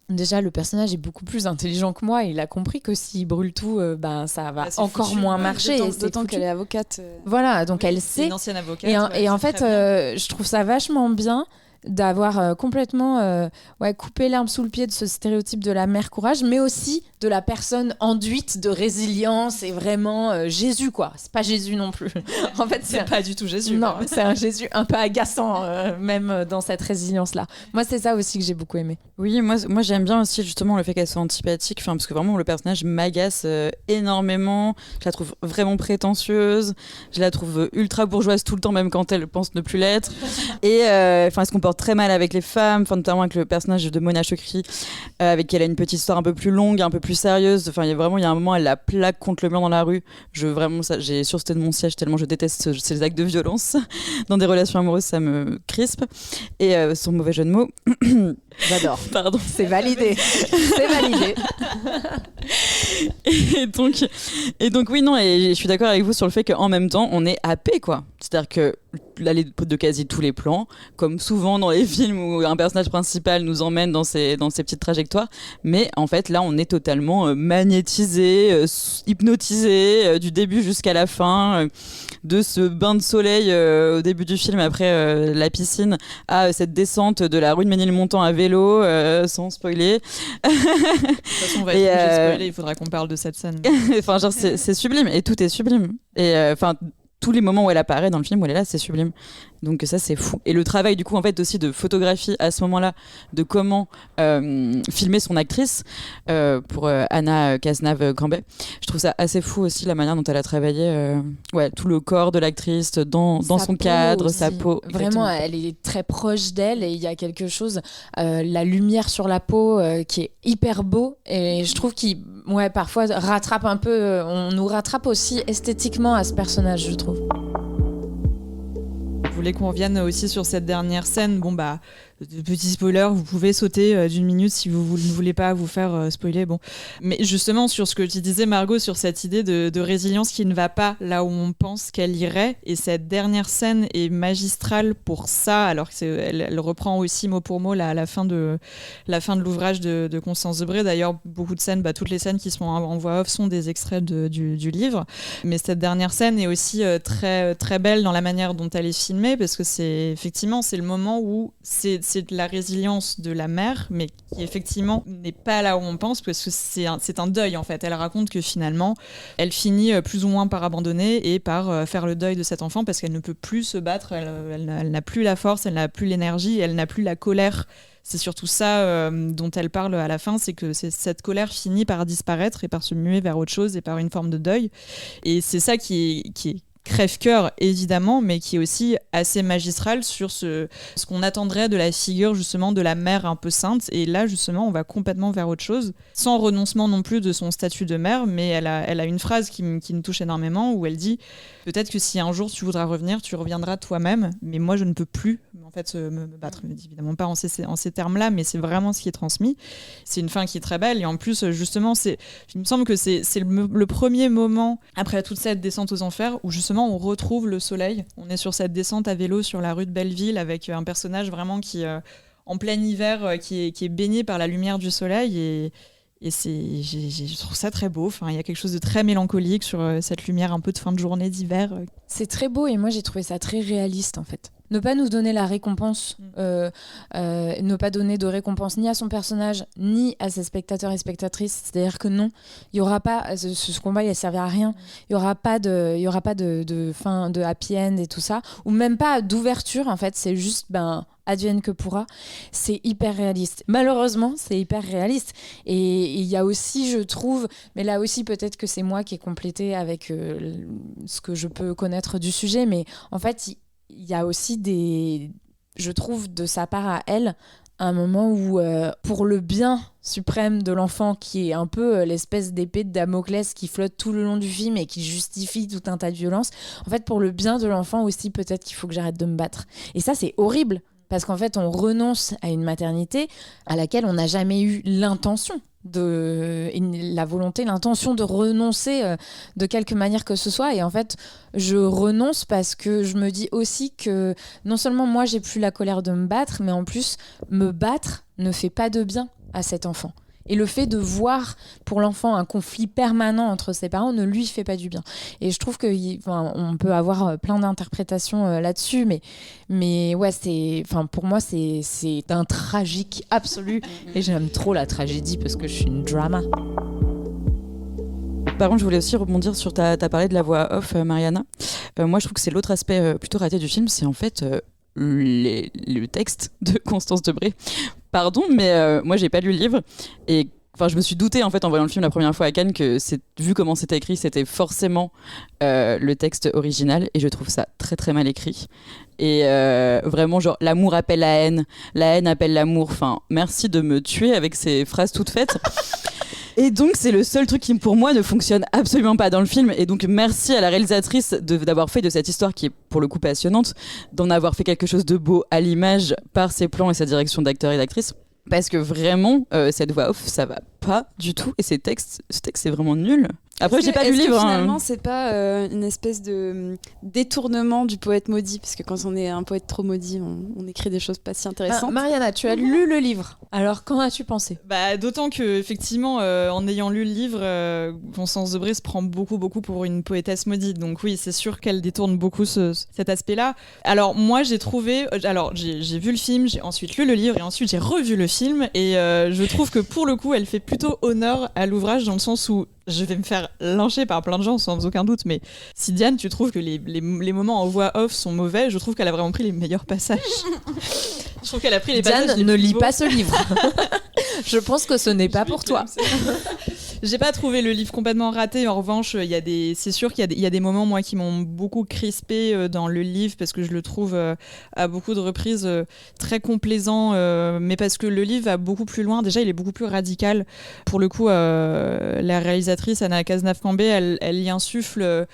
F: déjà, le personnage est beaucoup plus intelligent que moi. Il a compris que s'il brûle tout, ça va encore foutu, moins marcher.
N: D'autant qu'elle est avocate.
F: Voilà, donc elle sait.
E: Une ancienne avocate.
F: Et en fait, je trouve ça vachement bien d'avoir complètement coupé l'herbe sous le pied de ce stéréotype de la mère courage, mais aussi de la personne enduite de résilience et vraiment Jésus, quoi. C'est pas Jésus non plus. En fait,
E: c'est pas du tout Jésus.
F: Non, c'est un Jésus un peu agaçant, même dans cette résilience-là. Moi, c'est ça aussi que j'ai beaucoup aimé.
M: Oui, moi j'aime bien aussi justement le fait qu'elle soit antipathique, parce que vraiment le personnage m'agace énormément. Je la trouve vraiment prétentieuse, je la trouve ultra bourgeoise tout le temps, même quand elle pense ne plus l'être. Et elle se comporte très mal avec les femmes, notamment avec le personnage de Mona Chokri, avec qui elle a une petite histoire un peu plus longue, un peu plus sérieuse. Enfin, il y a un moment, elle la plaque contre le mur dans la rue. J'ai sursauté de mon siège tellement je déteste ces actes de violence dans des relations amoureuses, ça me crispe. Et son mauvais jeu de mots.
F: J'adore.
M: Pardon.
F: C'est validé. C'est validé.
M: Et donc oui, non, et je suis d'accord avec vous sur le fait qu'en même temps, on est happé, quoi. C'est-à-dire que là, de quasi tous les plans, comme souvent dans les films où un personnage principal nous emmène dans ces petites trajectoires, mais en fait là on est totalement magnétisé, hypnotisé du début jusqu'à la fin, de ce bain de soleil au début du film après la piscine à cette descente de la rue de Ménilmontant à vélo, sans spoiler.
E: De toute façon, on va être obligé de spoiler, il faudra qu'on parle de cette scène.
M: Enfin, genre c'est sublime, et tout est sublime, et tous les moments où elle apparaît dans le film, où elle est là, c'est sublime. Donc ça, c'est fou. Et le travail, du coup, en fait, aussi de photographie à ce moment-là, de comment filmer son actrice pour Anna Cazenave-Cambet, je trouve ça assez fou aussi, la manière dont elle a travaillé tout le corps de l'actrice dans son cadre,
F: aussi.
M: Sa peau.
F: Vraiment, elle est très proche d'elle, et il y a quelque chose, la lumière sur la peau qui est hyper beau, et je trouve qu'il parfois rattrape un peu, on nous rattrape aussi esthétiquement à ce personnage, je trouve.
E: Vous voulais qu'on revienne aussi sur cette dernière scène. Bon bah, petit spoiler, vous pouvez sauter d'1 minute si vous ne voulez pas vous faire spoiler. Bon, mais justement sur ce que tu disais Margot, sur cette idée de résilience qui ne va pas là où on pense qu'elle irait, et cette dernière scène est magistrale pour ça. Alors qu'elle reprend aussi mot pour mot la fin de l'ouvrage de Constance Debré. D'ailleurs, beaucoup de scènes, toutes les scènes qui sont en voix off sont des extraits du livre. Mais cette dernière scène est aussi très très belle dans la manière dont elle est filmée, parce que c'est le moment où c'est de la résilience de la mère, mais qui effectivement n'est pas là où on pense, parce que c'est un deuil en fait. Elle raconte que finalement, elle finit plus ou moins par abandonner et par faire le deuil de cet enfant, parce qu'elle ne peut plus se battre, elle n'a plus la force, elle n'a plus l'énergie, elle n'a plus la colère. C'est surtout ça dont elle parle à la fin, c'est que cette colère finit par disparaître et par se muer vers autre chose et par une forme de deuil. Et c'est ça qui est crève-cœur évidemment, mais qui est aussi assez magistral sur ce qu'on attendrait de la figure justement de la mère un peu sainte. Et là justement on va complètement vers autre chose, sans renoncement non plus de son statut de mère, mais elle a une phrase qui me touche énormément, où elle dit « Peut-être que si un jour tu voudras revenir, tu reviendras toi-même, mais moi je ne peux plus en fait me battre ». Évidemment pas en ces termes-là, mais c'est vraiment ce qui est transmis. C'est une fin qui est très belle, et en plus justement il me semble que c'est le premier moment après toute cette descente aux enfers où justement on retrouve le soleil. On est sur cette descente à vélo sur la rue de Belleville avec un personnage vraiment qui, en plein hiver, qui est baigné par la lumière du soleil, et je trouve ça très beau. Enfin, il y a quelque chose de très mélancolique sur cette lumière un peu de fin de journée d'hiver.
F: C'est très beau, et moi j'ai trouvé ça très réaliste en fait. Ne pas nous donner la récompense, ne pas donner de récompense ni à son personnage, ni à ses spectateurs et spectatrices. C'est-à-dire que non, il y aura pas, ce combat il ne servait à rien. Il y aura pas de fin, de happy end et tout ça, ou même pas d'ouverture en fait. C'est juste advienne que pourra. C'est hyper réaliste. Malheureusement, c'est hyper réaliste. Et il y a aussi, je trouve, mais là aussi peut-être que c'est moi qui ai complété avec ce que je peux connaître du sujet, mais en fait il y a aussi je trouve de sa part à elle, un moment où pour le bien suprême de l'enfant, qui est un peu l'espèce d'épée de Damoclès qui flotte tout le long du film et qui justifie tout un tas de violences, en fait pour le bien de l'enfant aussi, peut-être qu'il faut que j'arrête de me battre. Et ça c'est horrible, parce qu'en fait on renonce à une maternité à laquelle on n'a jamais eu l'intention l'intention de renoncer de quelque manière que ce soit. Et en fait je renonce parce que je me dis aussi que non seulement moi j'ai plus la colère de me battre, mais en plus me battre ne fait pas de bien à cet enfant. Et le fait de voir pour l'enfant un conflit permanent entre ses parents ne lui fait pas du bien. Et je trouve on peut avoir plein d'interprétations là-dessus, mais ouais, pour moi, c'est un tragique absolu. Et j'aime trop la tragédie parce que je suis une drama.
M: Par contre, je voulais aussi rebondir sur t'as parlé de la voix off, Mariana. Moi, je trouve que c'est l'autre aspect plutôt raté du film, c'est en fait le texte de Constance Debré. Pardon, mais moi j'ai pas lu le livre, et je me suis doutée en fait en voyant le film la première fois à Cannes que vu comment c'était écrit, c'était forcément le texte original, et je trouve ça très très mal écrit. Et vraiment genre l'amour appelle la haine appelle l'amour. Enfin, merci de me tuer avec ces phrases toutes faites. Et donc c'est le seul truc qui pour moi ne fonctionne absolument pas dans le film, et donc merci à la réalisatrice d'avoir fait de cette histoire, qui est pour le coup passionnante, d'en avoir fait quelque chose de beau à l'image par ses plans et sa direction d'acteurs et d'actrices, parce que vraiment cette voix off ça va pas du tout, et ce texte c'est vraiment nul. Après, j'ai pas lu le livre.
N: Finalement, c'est pas une espèce de détournement du poète maudit, parce que quand on est un poète trop maudit, on écrit des choses pas si intéressantes.
F: Mariana, tu as lu le livre. Alors, qu'en as-tu pensé ?
E: D'autant que effectivement, en ayant lu le livre, Constance Debré se prend beaucoup pour une poétesse maudite. Donc oui, c'est sûr qu'elle détourne beaucoup cet aspect-là. Alors moi, j'ai trouvé, j'ai vu le film, j'ai ensuite lu le livre, et ensuite j'ai revu le film, et je trouve que pour le coup, elle fait plutôt honneur à l'ouvrage, dans le sens où je vais me faire lyncher par plein de gens sans aucun doute, mais si Diane, tu trouves que les moments en voix off sont mauvais, je trouve qu'elle a vraiment pris les meilleurs passages. Je trouve qu'elle a pris les passages.
F: Diane, ne lis pas ce livre. Je pense que ce n'est pas pour toi.
E: J'ai pas trouvé le livre complètement raté. En revanche, c'est sûr qu'il y a des moments moi qui m'ont beaucoup crispé dans le livre parce que je le trouve à beaucoup de reprises très complaisant, mais parce que le livre va beaucoup plus loin. Déjà, il est beaucoup plus radical. Pour le coup, la réalisatrice Anna Cazenave-Cambé, elle y insuffle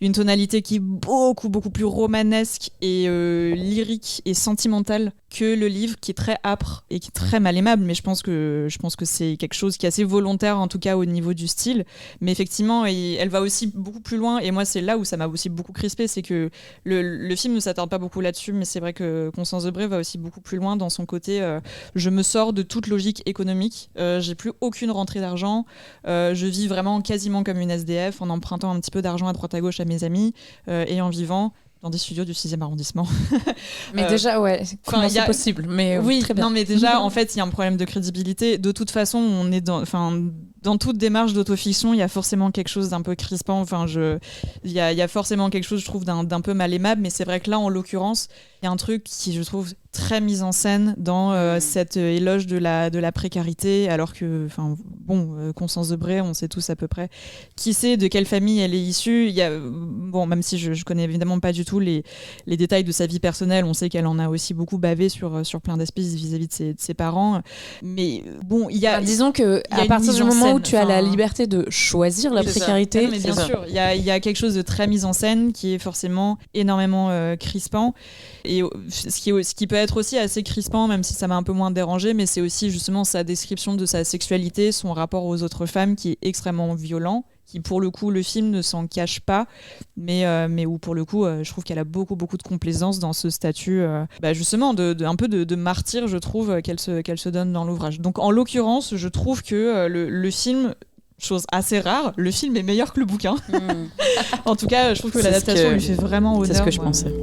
E: une tonalité qui est beaucoup plus romanesque et lyrique et sentimentale que le livre, qui est très âpre et qui est très mal aimable, mais je pense que c'est quelque chose qui est assez volontaire, en tout cas au niveau du style. Mais effectivement, elle va aussi beaucoup plus loin, et moi c'est là où ça m'a aussi beaucoup crispé, c'est que le film ne s'attarde pas beaucoup là-dessus, mais c'est vrai que Constance Debré va aussi beaucoup plus loin dans son côté je me sors de toute logique économique, j'ai plus aucune rentrée d'argent, je vis vraiment quasiment comme une SDF en empruntant un petit peu d'argent à droite à gauche à mes amis et en vivant dans des studios du 6e arrondissement.
F: Mais déjà, ouais, comment c'est possible, mais
E: oui,
F: très bien.
E: Non, mais déjà, en fait, il y a un problème de crédibilité. De toute façon, on est dans toute démarche d'autofiction, il y a forcément quelque chose d'un peu crispant. Il y a forcément quelque chose, je trouve, d'un peu mal aimable. Mais c'est vrai que là, en l'occurrence, il y a un truc qui, je trouve, très mis en scène dans cette éloge de la précarité, alors que, Constance Debré, on sait tous à peu près qui c'est, de quelle famille elle est issue. Même si je connais évidemment pas du tout les détails de sa vie personnelle, on sait qu'elle en a aussi beaucoup bavé sur plein d'aspects vis-à-vis de ses parents. Mais il y a...
F: disons que à partir du moment où tu as la liberté de choisir la précarité...
E: Non, mais bien sûr, il y a quelque chose de très mis en scène qui est forcément énormément crispant. Et ce qui peut être aussi assez crispant, même si ça m'a un peu moins dérangé, mais c'est aussi justement sa description de sa sexualité, son rapport aux autres femmes qui est extrêmement violent, qui pour le coup le film ne s'en cache pas, mais où pour le coup je trouve qu'elle a beaucoup de complaisance dans ce statut justement un peu de martyr, je trouve, qu'elle se donne dans l'ouvrage. Donc en l'occurrence, je trouve que le film, chose assez rare, le film est meilleur que le bouquin. En tout cas, je trouve que l'adaptation lui fait vraiment honneur.
M: C'est ce que je pensais.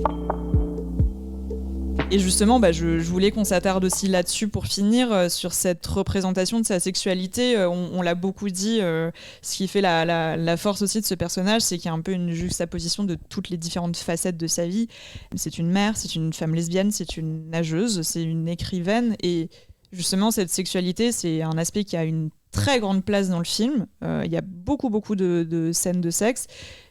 E: Et justement, je voulais qu'on s'attarde aussi là-dessus pour finir, sur cette représentation de sa sexualité. On l'a beaucoup dit, ce qui fait la force aussi de ce personnage, c'est qu'il y a un peu une juxtaposition de toutes les différentes facettes de sa vie. C'est une mère, c'est une femme lesbienne, c'est une nageuse, c'est une écrivaine. Et justement, cette sexualité, c'est un aspect qui a une très grande place dans le film. Il y a beaucoup de scènes de sexe.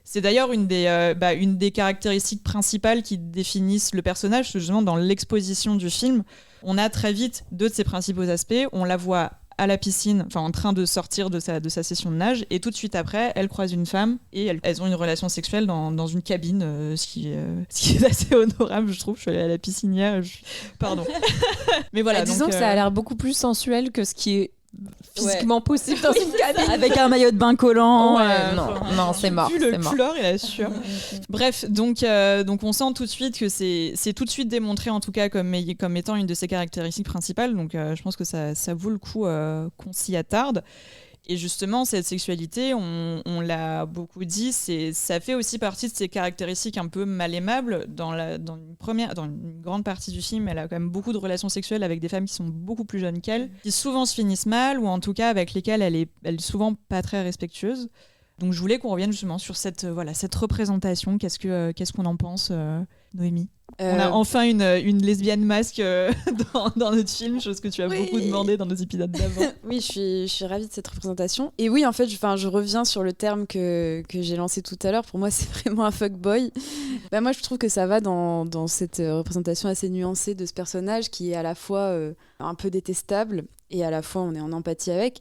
E: C'est d'ailleurs une des caractéristiques principales qui définissent le personnage, justement dans l'exposition du film. On a très vite deux de ses principaux aspects. On la voit à la piscine, en train de sortir de sa session de nage, et tout de suite après, elle croise une femme et elles ont une relation sexuelle dans une cabine, ce qui est assez honorable, je trouve. Je suis allée à la piscine hier, pardon. Mais voilà.
F: Disons que ça a l'air beaucoup plus sensuel que ce qui est physiquement possible dans une cabine
M: avec un maillot de bain collant.
F: Non, c'est mort.
E: Le couleur, il assure. Bref, donc on sent tout de suite que c'est tout de suite démontré, en tout cas comme étant une de ses caractéristiques principales. Donc je pense que ça vaut le coup qu'on s'y attarde. Et justement, cette sexualité, on l'a beaucoup dit, ça fait aussi partie de ses caractéristiques un peu mal aimables. Dans une grande partie du film, elle a quand même beaucoup de relations sexuelles avec des femmes qui sont beaucoup plus jeunes qu'elle, qui souvent se finissent mal, ou en tout cas avec lesquelles elle est souvent pas très respectueuse. Donc je voulais qu'on revienne justement sur cette représentation. Qu'est-ce qu'on en pense, Noémie ? On a enfin une lesbienne masque dans notre film, chose que tu as beaucoup demandé dans nos épisodes d'avant.
N: Oui, je suis ravie de cette représentation. Et oui, en fait, je reviens sur le terme que j'ai lancé tout à l'heure. Pour moi, c'est vraiment un fuckboy. Moi, je trouve que ça va dans cette représentation assez nuancée de ce personnage qui est à la fois un peu détestable et à la fois on est en empathie avec.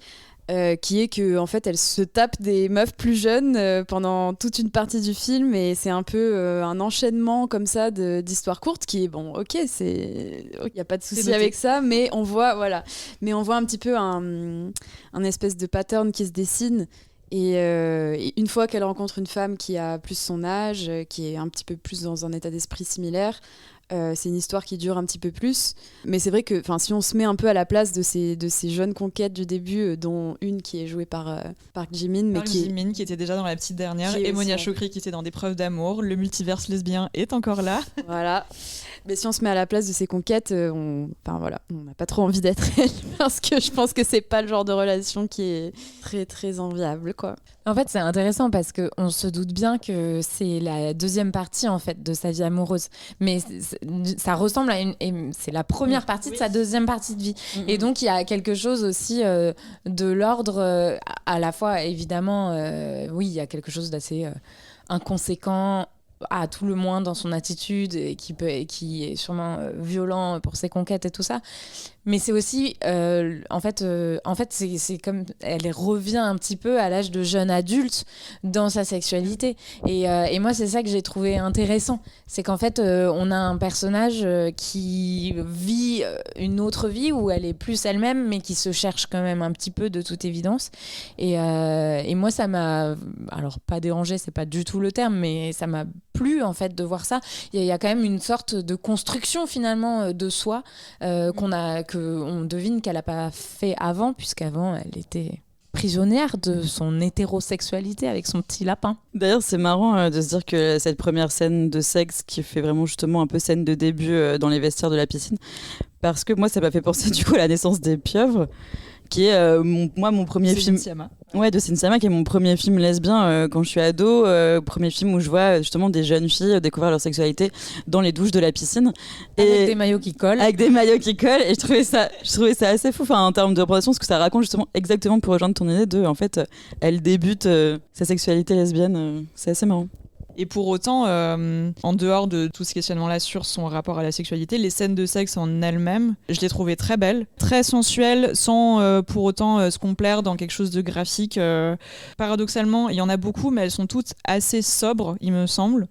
N: Qui est que en fait elle se tape des meufs plus jeunes pendant toute une partie du film, et c'est un peu un enchaînement comme ça d'histoires courtes qui est il y a pas de souci avec ça, mais on voit un petit peu un espèce de pattern qui se dessine. Et une fois qu'elle rencontre une femme qui a plus son âge, qui est un petit peu plus dans un état d'esprit similaire, c'est une histoire qui dure un petit peu plus. Mais c'est vrai que si on se met un peu à la place de ces jeunes conquêtes du début, dont une qui est jouée par Park Ji-min,
E: qui était déjà dans la petite dernière, et Monia Chokri qui était dans Des preuves d'amour. Le multiverse lesbien est encore là.
N: Voilà. Mais si on se met à la place de ces conquêtes, on n'a pas trop envie d'être elle, parce que je pense que c'est pas le genre de relation qui est très très enviable, quoi.
F: En fait, c'est intéressant parce qu'on se doute bien que c'est la deuxième partie en fait de sa vie amoureuse, mais ça ressemble à c'est la première partie de sa deuxième partie de vie. Et donc il y a quelque chose aussi de l'ordre à la fois évidemment, oui, il y a quelque chose d'assez inconséquent à tout le moins dans son attitude et qui est sûrement violent pour ses conquêtes et tout ça, mais c'est aussi en fait c'est comme elle revient un petit peu à l'âge de jeune adulte dans sa sexualité et moi c'est ça que j'ai trouvé intéressant, c'est qu'en fait on a un personnage qui vit une autre vie où elle est plus elle-même mais qui se cherche quand même un petit peu de toute évidence et moi ça m'a alors pas dérangé, c'est pas du tout le terme, mais ça m'a plu en fait de voir ça. Il y a quand même une sorte de construction finalement de soi qu'on devine qu'elle n'a pas fait avant, puisqu'avant elle était prisonnière de son hétérosexualité avec son petit lapin.
M: D'ailleurs, c'est marrant de se dire que cette première scène de sexe qui fait vraiment justement un peu scène de début dans les vestiaires de la piscine, parce que moi ça m'a fait penser du coup à La naissance des pieuvres, qui est mon premier film. Ouais, de Céline Sciamma, qui est mon premier film lesbien quand je suis ado, premier film où je vois justement des jeunes filles découvrir leur sexualité dans les douches de la piscine.
F: Avec des maillots qui collent.
M: Avec des maillots qui collent, et je trouvais ça assez fou, en termes de représentation, parce que ça raconte justement exactement, pour rejoindre ton idée de, en fait, elle débute sa sexualité lesbienne, c'est assez marrant.
E: Et pour autant, en dehors de tout ce questionnement-là sur son rapport à la sexualité, les scènes de sexe en elles-mêmes, je les trouvais très belles, très sensuelles, sans pour autant se complaire dans quelque chose de graphique. Paradoxalement, il y en a beaucoup, mais elles sont toutes assez sobres, il me semble,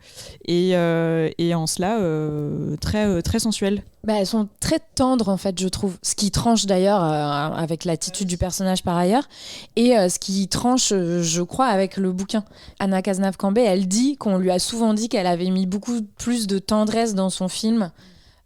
E: et en cela, très sensuelles.
F: Elles sont très tendres en fait, je trouve, ce qui tranche d'ailleurs avec l'attitude du personnage par ailleurs, et ce qui tranche je crois avec le bouquin. Anna Cazenave-Cambé, elle dit qu'on lui a souvent dit qu'elle avait mis beaucoup plus de tendresse dans son film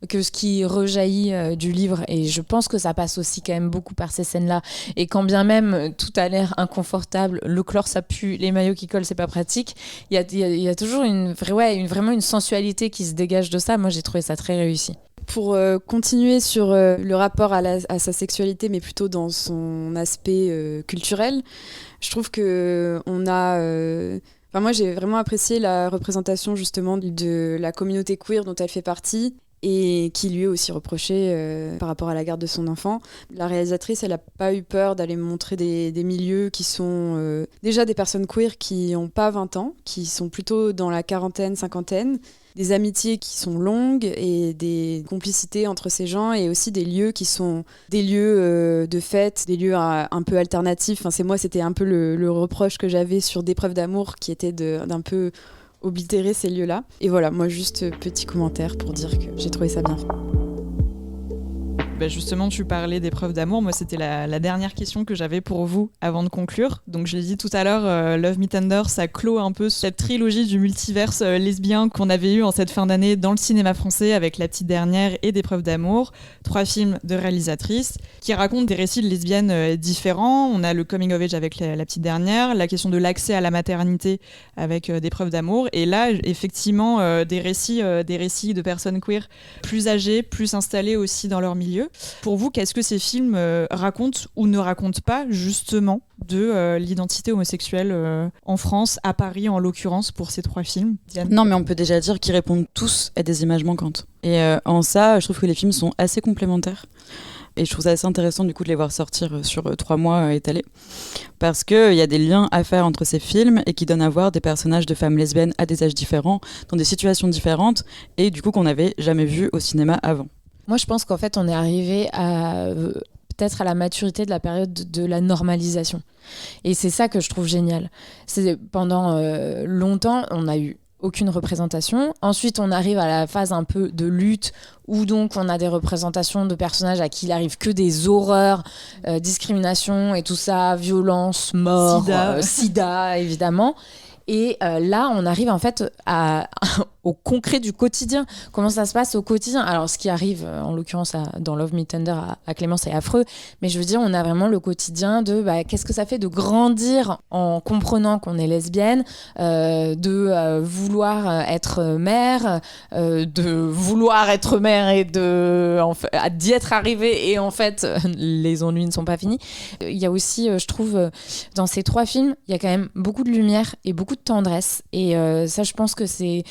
F: que ce qui rejaillit du livre, et je pense que ça passe aussi quand même beaucoup par ces scènes-là, et quand bien même tout a l'air inconfortable, le chlore ça pue, les maillots qui collent c'est pas pratique, il y a toujours vraiment une sensualité qui se dégage de ça. Moi j'ai trouvé ça très réussi.
N: Pour continuer sur le rapport à sa sexualité, mais plutôt dans son aspect culturel, je trouve que moi, j'ai vraiment apprécié la représentation justement de la communauté queer dont elle fait partie et qui lui est aussi reprochée par rapport à la garde de son enfant. La réalisatrice, elle n'a pas eu peur d'aller montrer des milieux qui sont déjà des personnes queer qui n'ont pas 20 ans, qui sont plutôt dans la quarantaine, cinquantaine, des amitiés qui sont longues et des complicités entre ces gens, et aussi des lieux qui sont des lieux de fête, des lieux un peu alternatifs. C'était un peu le reproche que j'avais sur Des preuves d'amour, qui était d'un peu oblitérer ces lieux-là. Et voilà, moi juste petit commentaire pour dire que j'ai trouvé ça bien fait.
E: Justement, tu parlais des preuves d'amour. Moi, c'était la dernière question que j'avais pour vous avant de conclure. Donc, je l'ai dit tout à l'heure, Love Me Tender, ça clôt un peu cette trilogie du multiverse lesbien qu'on avait eu en cette fin d'année dans le cinéma français avec La Petite Dernière et Des preuves d'amour. 3 films de réalisatrices qui racontent des récits de lesbiennes différents. On a le coming of age avec La Petite Dernière, la question de l'accès à la maternité avec Des preuves d'amour. Et là, effectivement, des récits de personnes queer plus âgées, plus installées aussi dans leur milieu. Pour vous, qu'est-ce que ces films racontent ou ne racontent pas justement de l'identité homosexuelle en France, à Paris en l'occurrence, pour ces 3 films? Diane?
M: Non, mais on peut déjà dire qu'ils répondent tous à des images manquantes. Et en ça, je trouve que les films sont assez complémentaires. Et je trouve ça assez intéressant du coup de les voir sortir sur 3 mois étalés, parce qu'il y a des liens à faire entre ces films et qui donnent à voir des personnages de femmes lesbiennes à des âges différents, dans des situations différentes, et du coup qu'on n'avait jamais vu au cinéma avant.
F: Moi, je pense qu'en fait, on est arrivé peut-être à la maturité de la période de la normalisation. Et c'est ça que je trouve génial. Pendant longtemps, on n'a eu aucune représentation. Ensuite, on arrive à la phase un peu de lutte, où donc on a des représentations de personnages à qui il arrive que des horreurs, discrimination et tout ça, violence, mort, sida évidemment. Et là, on arrive en fait au concret du quotidien. Comment ça se passe au quotidien ? Alors, ce qui arrive, en l'occurrence, dans Love Me Tender à Clémence, c'est affreux. Mais je veux dire, on a vraiment le quotidien de qu'est-ce que ça fait de grandir en comprenant qu'on est lesbienne, de vouloir être mère, de vouloir être mère et d'y être arrivée. Et en fait, les ennuis ne sont pas finis. Il y a aussi, je trouve, dans ces 3 films, il y a quand même beaucoup de lumière et beaucoup de tendresse. Et ça, je pense que c'est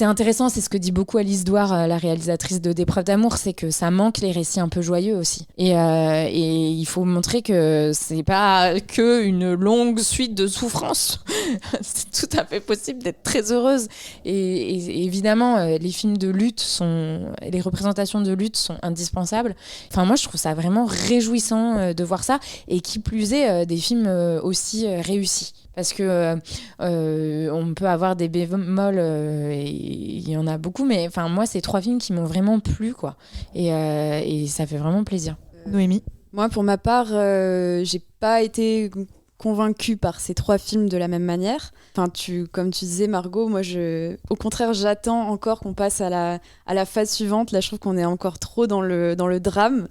F: intéressant. C'est ce que dit beaucoup Alice Douard, la réalisatrice de Des preuves d'amour, c'est que ça manque les récits un peu joyeux aussi. Et il faut montrer que c'est pas que une longue suite de souffrances. C'est tout à fait possible d'être très heureuse. Et évidemment, les films de lutte les représentations de lutte sont indispensables. Enfin, moi, je trouve ça vraiment réjouissant de voir ça. Et qui plus est, des films aussi réussis. Parce que on peut avoir des bémols, et il y en a beaucoup, mais enfin moi c'est 3 films qui m'ont vraiment plu, quoi. Et ça fait vraiment plaisir.
E: Noémie ?
N: Moi, pour ma part, j'ai pas été convaincue par ces 3 films de la même manière. Enfin, comme tu disais, Margot, moi, au contraire, j'attends encore qu'on passe à la phase suivante. Là, je trouve qu'on est encore trop dans le drame.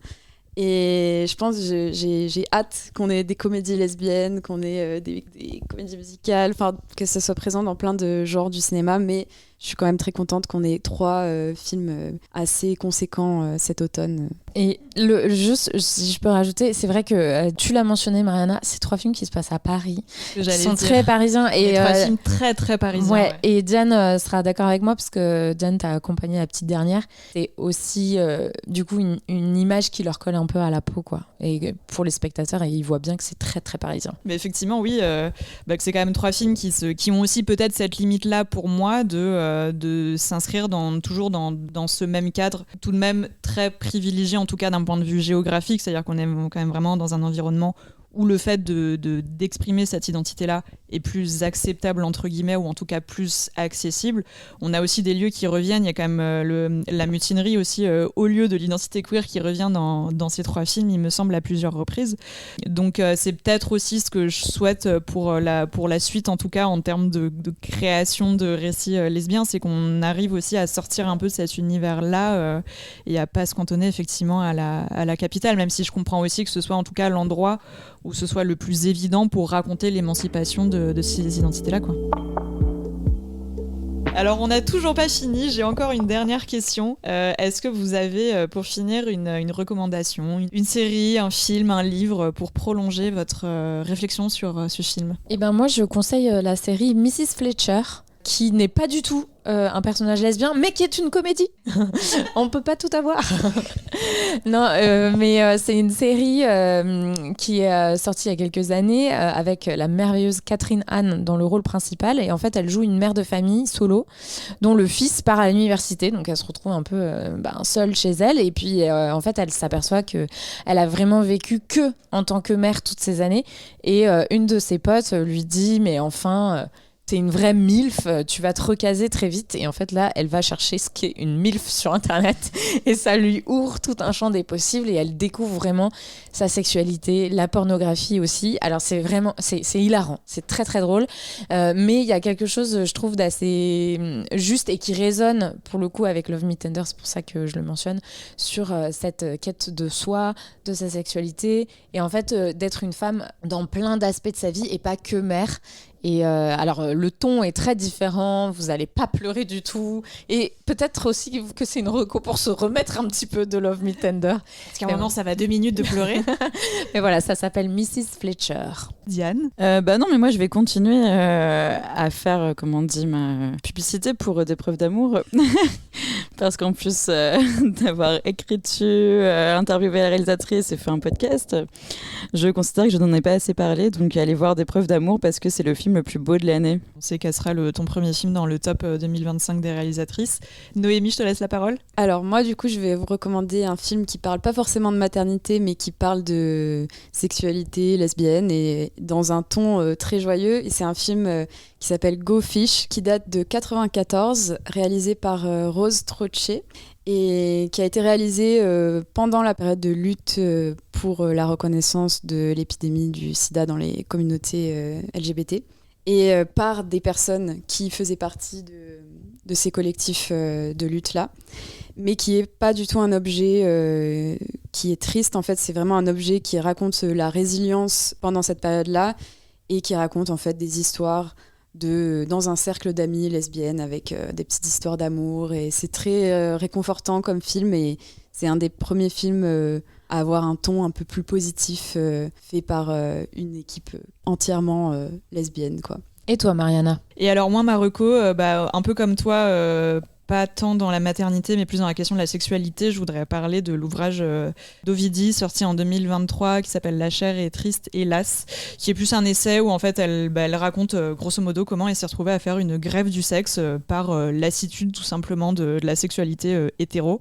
N: Et je pense que j'ai hâte qu'on ait des comédies lesbiennes, qu'on ait des comédies musicales, enfin que ça soit présent dans plein de genres du cinéma, mais je suis quand même très contente qu'on ait 3 films assez conséquents cet automne.
F: Et juste, si je peux rajouter, c'est vrai que tu l'as mentionné, Mariana, c'est 3 films qui se passent à Paris. Ils sont très parisiens. Et
E: 3 films très très parisiens.
F: Ouais. Et Diane sera d'accord avec moi parce que Diane t'a accompagné la petite dernière. C'est aussi du coup une image qui leur colle un peu à la peau, quoi. Et pour les spectateurs, ils voient bien que c'est très très parisien.
E: Mais effectivement, oui, que c'est quand même 3 films qui ont aussi peut-être cette limite-là pour moi de s'inscrire toujours dans ce même cadre, tout de même très privilégié, en tout cas d'un point de vue géographique, c'est-à-dire qu'on est quand même vraiment dans un environnement où le fait d'exprimer cette identité-là est plus acceptable, entre guillemets, ou en tout cas plus accessible. On a aussi des lieux qui reviennent. Il y a quand même la mutinerie aussi, au lieu de l'identité queer qui revient dans ces 3 films, il me semble, à plusieurs reprises. Donc c'est peut-être aussi ce que je souhaite pour la suite, en tout cas, en termes de création de récits lesbiens, c'est qu'on arrive aussi à sortir un peu de cet univers-là et à pas se cantonner effectivement à la capitale, même si je comprends aussi que ce soit en tout cas l'endroit où ce soit le plus évident pour raconter l'émancipation de ces identités-là, quoi. Alors, on n'a toujours pas fini. J'ai encore une dernière question. Est-ce que vous avez, pour finir, une recommandation, une série, un film, un livre pour prolonger votre réflexion sur ce film ?
F: Eh ben, moi, je conseille la série Mrs. Fletcher, qui n'est pas du tout un personnage lesbien, mais qui est une comédie. On peut pas tout avoir. Non, mais c'est une série qui est sortie il y a quelques années avec la merveilleuse Catherine Hahn dans le rôle principal. Et en fait, elle joue une mère de famille solo dont le fils part à l'université. Donc, elle se retrouve un peu seule chez elle. Et puis, en fait, elle s'aperçoit qu'elle a vraiment vécu que en tant que mère toutes ces années. Et une de ses potes lui dit « Mais enfin... t'es une vraie MILF, tu vas te recaser très vite. » Et en fait, là, elle va chercher ce qu'est une MILF sur Internet. Et ça lui ouvre tout un champ des possibles. Et elle découvre vraiment sa sexualité, la pornographie aussi. Alors, c'est hilarant. C'est très, très drôle. Mais il y a quelque chose, je trouve, d'assez juste et qui résonne, pour le coup, avec Love Me Tender. C'est pour ça que je le mentionne. Sur cette quête de soi, de sa sexualité. Et en fait, d'être une femme dans plein d'aspects de sa vie et pas que mère. Et alors, le ton est très différent, vous n'allez pas pleurer du tout. Et peut-être aussi que c'est une reco pour se remettre un petit peu de Love Me Tender.
E: Parce qu'à un moment, ça va 2 minutes de pleurer.
F: Mais voilà, ça s'appelle Mrs. Fletcher.
E: Diane ?
M: Non, mais moi, je vais continuer à faire, ma publicité pour Des preuves d'amour. Parce qu'en plus d'avoir écrit dessus, interviewé la réalisatrice et fait un podcast, je considère que je n'en ai pas assez parlé. Donc, allez voir Des preuves d'amour parce que c'est le film le plus beau de l'année.
E: On sait qu'elle sera ton premier film dans le top 2025 des réalisatrices. Noémie, je te laisse la parole.
N: Alors moi, du coup, je vais vous recommander un film qui parle pas forcément de maternité, mais qui parle de sexualité lesbienne et dans un ton très joyeux. Et c'est un film qui s'appelle Go Fish, qui date de 1994, réalisé par Rose Troche et qui a été réalisé pendant la période de lutte pour la reconnaissance de l'épidémie du sida dans les communautés LGBT et par des personnes qui faisaient partie ces collectifs de lutte-là, mais qui n'est pas du tout un objet qui est triste. En fait, c'est vraiment un objet qui raconte la résilience pendant cette période-là et qui raconte en fait des histoires dans un cercle d'amies lesbiennes avec des petites histoires d'amour. Et c'est très réconfortant comme film et c'est un des premiers films à avoir un ton un peu plus positif fait par une équipe entièrement lesbienne, quoi.
F: Et toi, Mariana ?
E: Et alors moi, ma reco, un peu comme toi, pas tant dans la maternité, mais plus dans la question de la sexualité, je voudrais parler de l'ouvrage d'Ovidie, sorti en 2023, qui s'appelle La chair est triste, hélas, qui est plus un essai où en fait elle raconte grosso modo comment elle s'est retrouvée à faire une grève du sexe par lassitude tout simplement de la sexualité hétéro,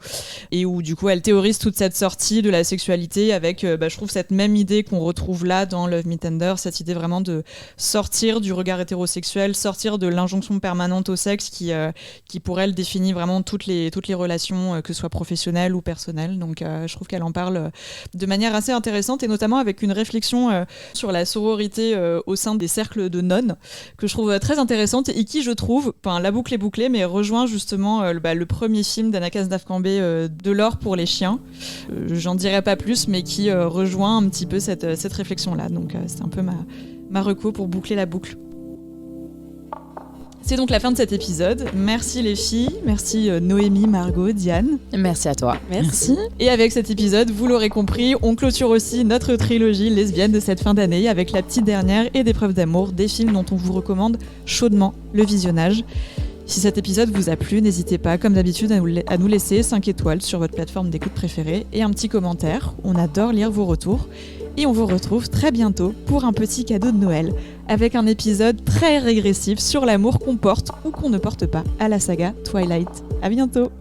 E: et où du coup elle théorise toute cette sortie de la sexualité avec, je trouve, cette même idée qu'on retrouve là dans Love Me Tender, cette idée vraiment de sortir du regard hétérosexuel, sortir de l'injonction permanente au sexe qui pour elle définit vraiment toutes les relations, que ce soit professionnelles ou personnelles. Donc je trouve qu'elle en parle de manière assez intéressante et notamment avec une réflexion sur la sororité au sein des cercles de nonnes que je trouve très intéressante et qui, je trouve, la boucle est bouclée, mais rejoint justement le premier film d'Anna Cazenave-Cambé, De l'or pour les chiens. J'en dirai pas plus, mais qui rejoint un petit peu cette réflexion-là. Donc c'est un peu ma reco pour boucler la boucle. C'est donc la fin de cet épisode. Merci les filles, merci Noémie, Margot, Diane.
F: Merci à toi.
E: Merci. Et avec cet épisode, vous l'aurez compris, on clôture aussi notre trilogie lesbienne de cette fin d'année avec La petite dernière et Des preuves d'amour, des films dont on vous recommande chaudement le visionnage. Si cet épisode vous a plu, n'hésitez pas, comme d'habitude, à nous laisser 5 étoiles sur votre plateforme d'écoute préférée et un petit commentaire. On adore lire vos retours. Et on vous retrouve très bientôt pour un petit cadeau de Noël, avec un épisode très régressif sur l'amour qu'on porte ou qu'on ne porte pas à la saga Twilight. À bientôt!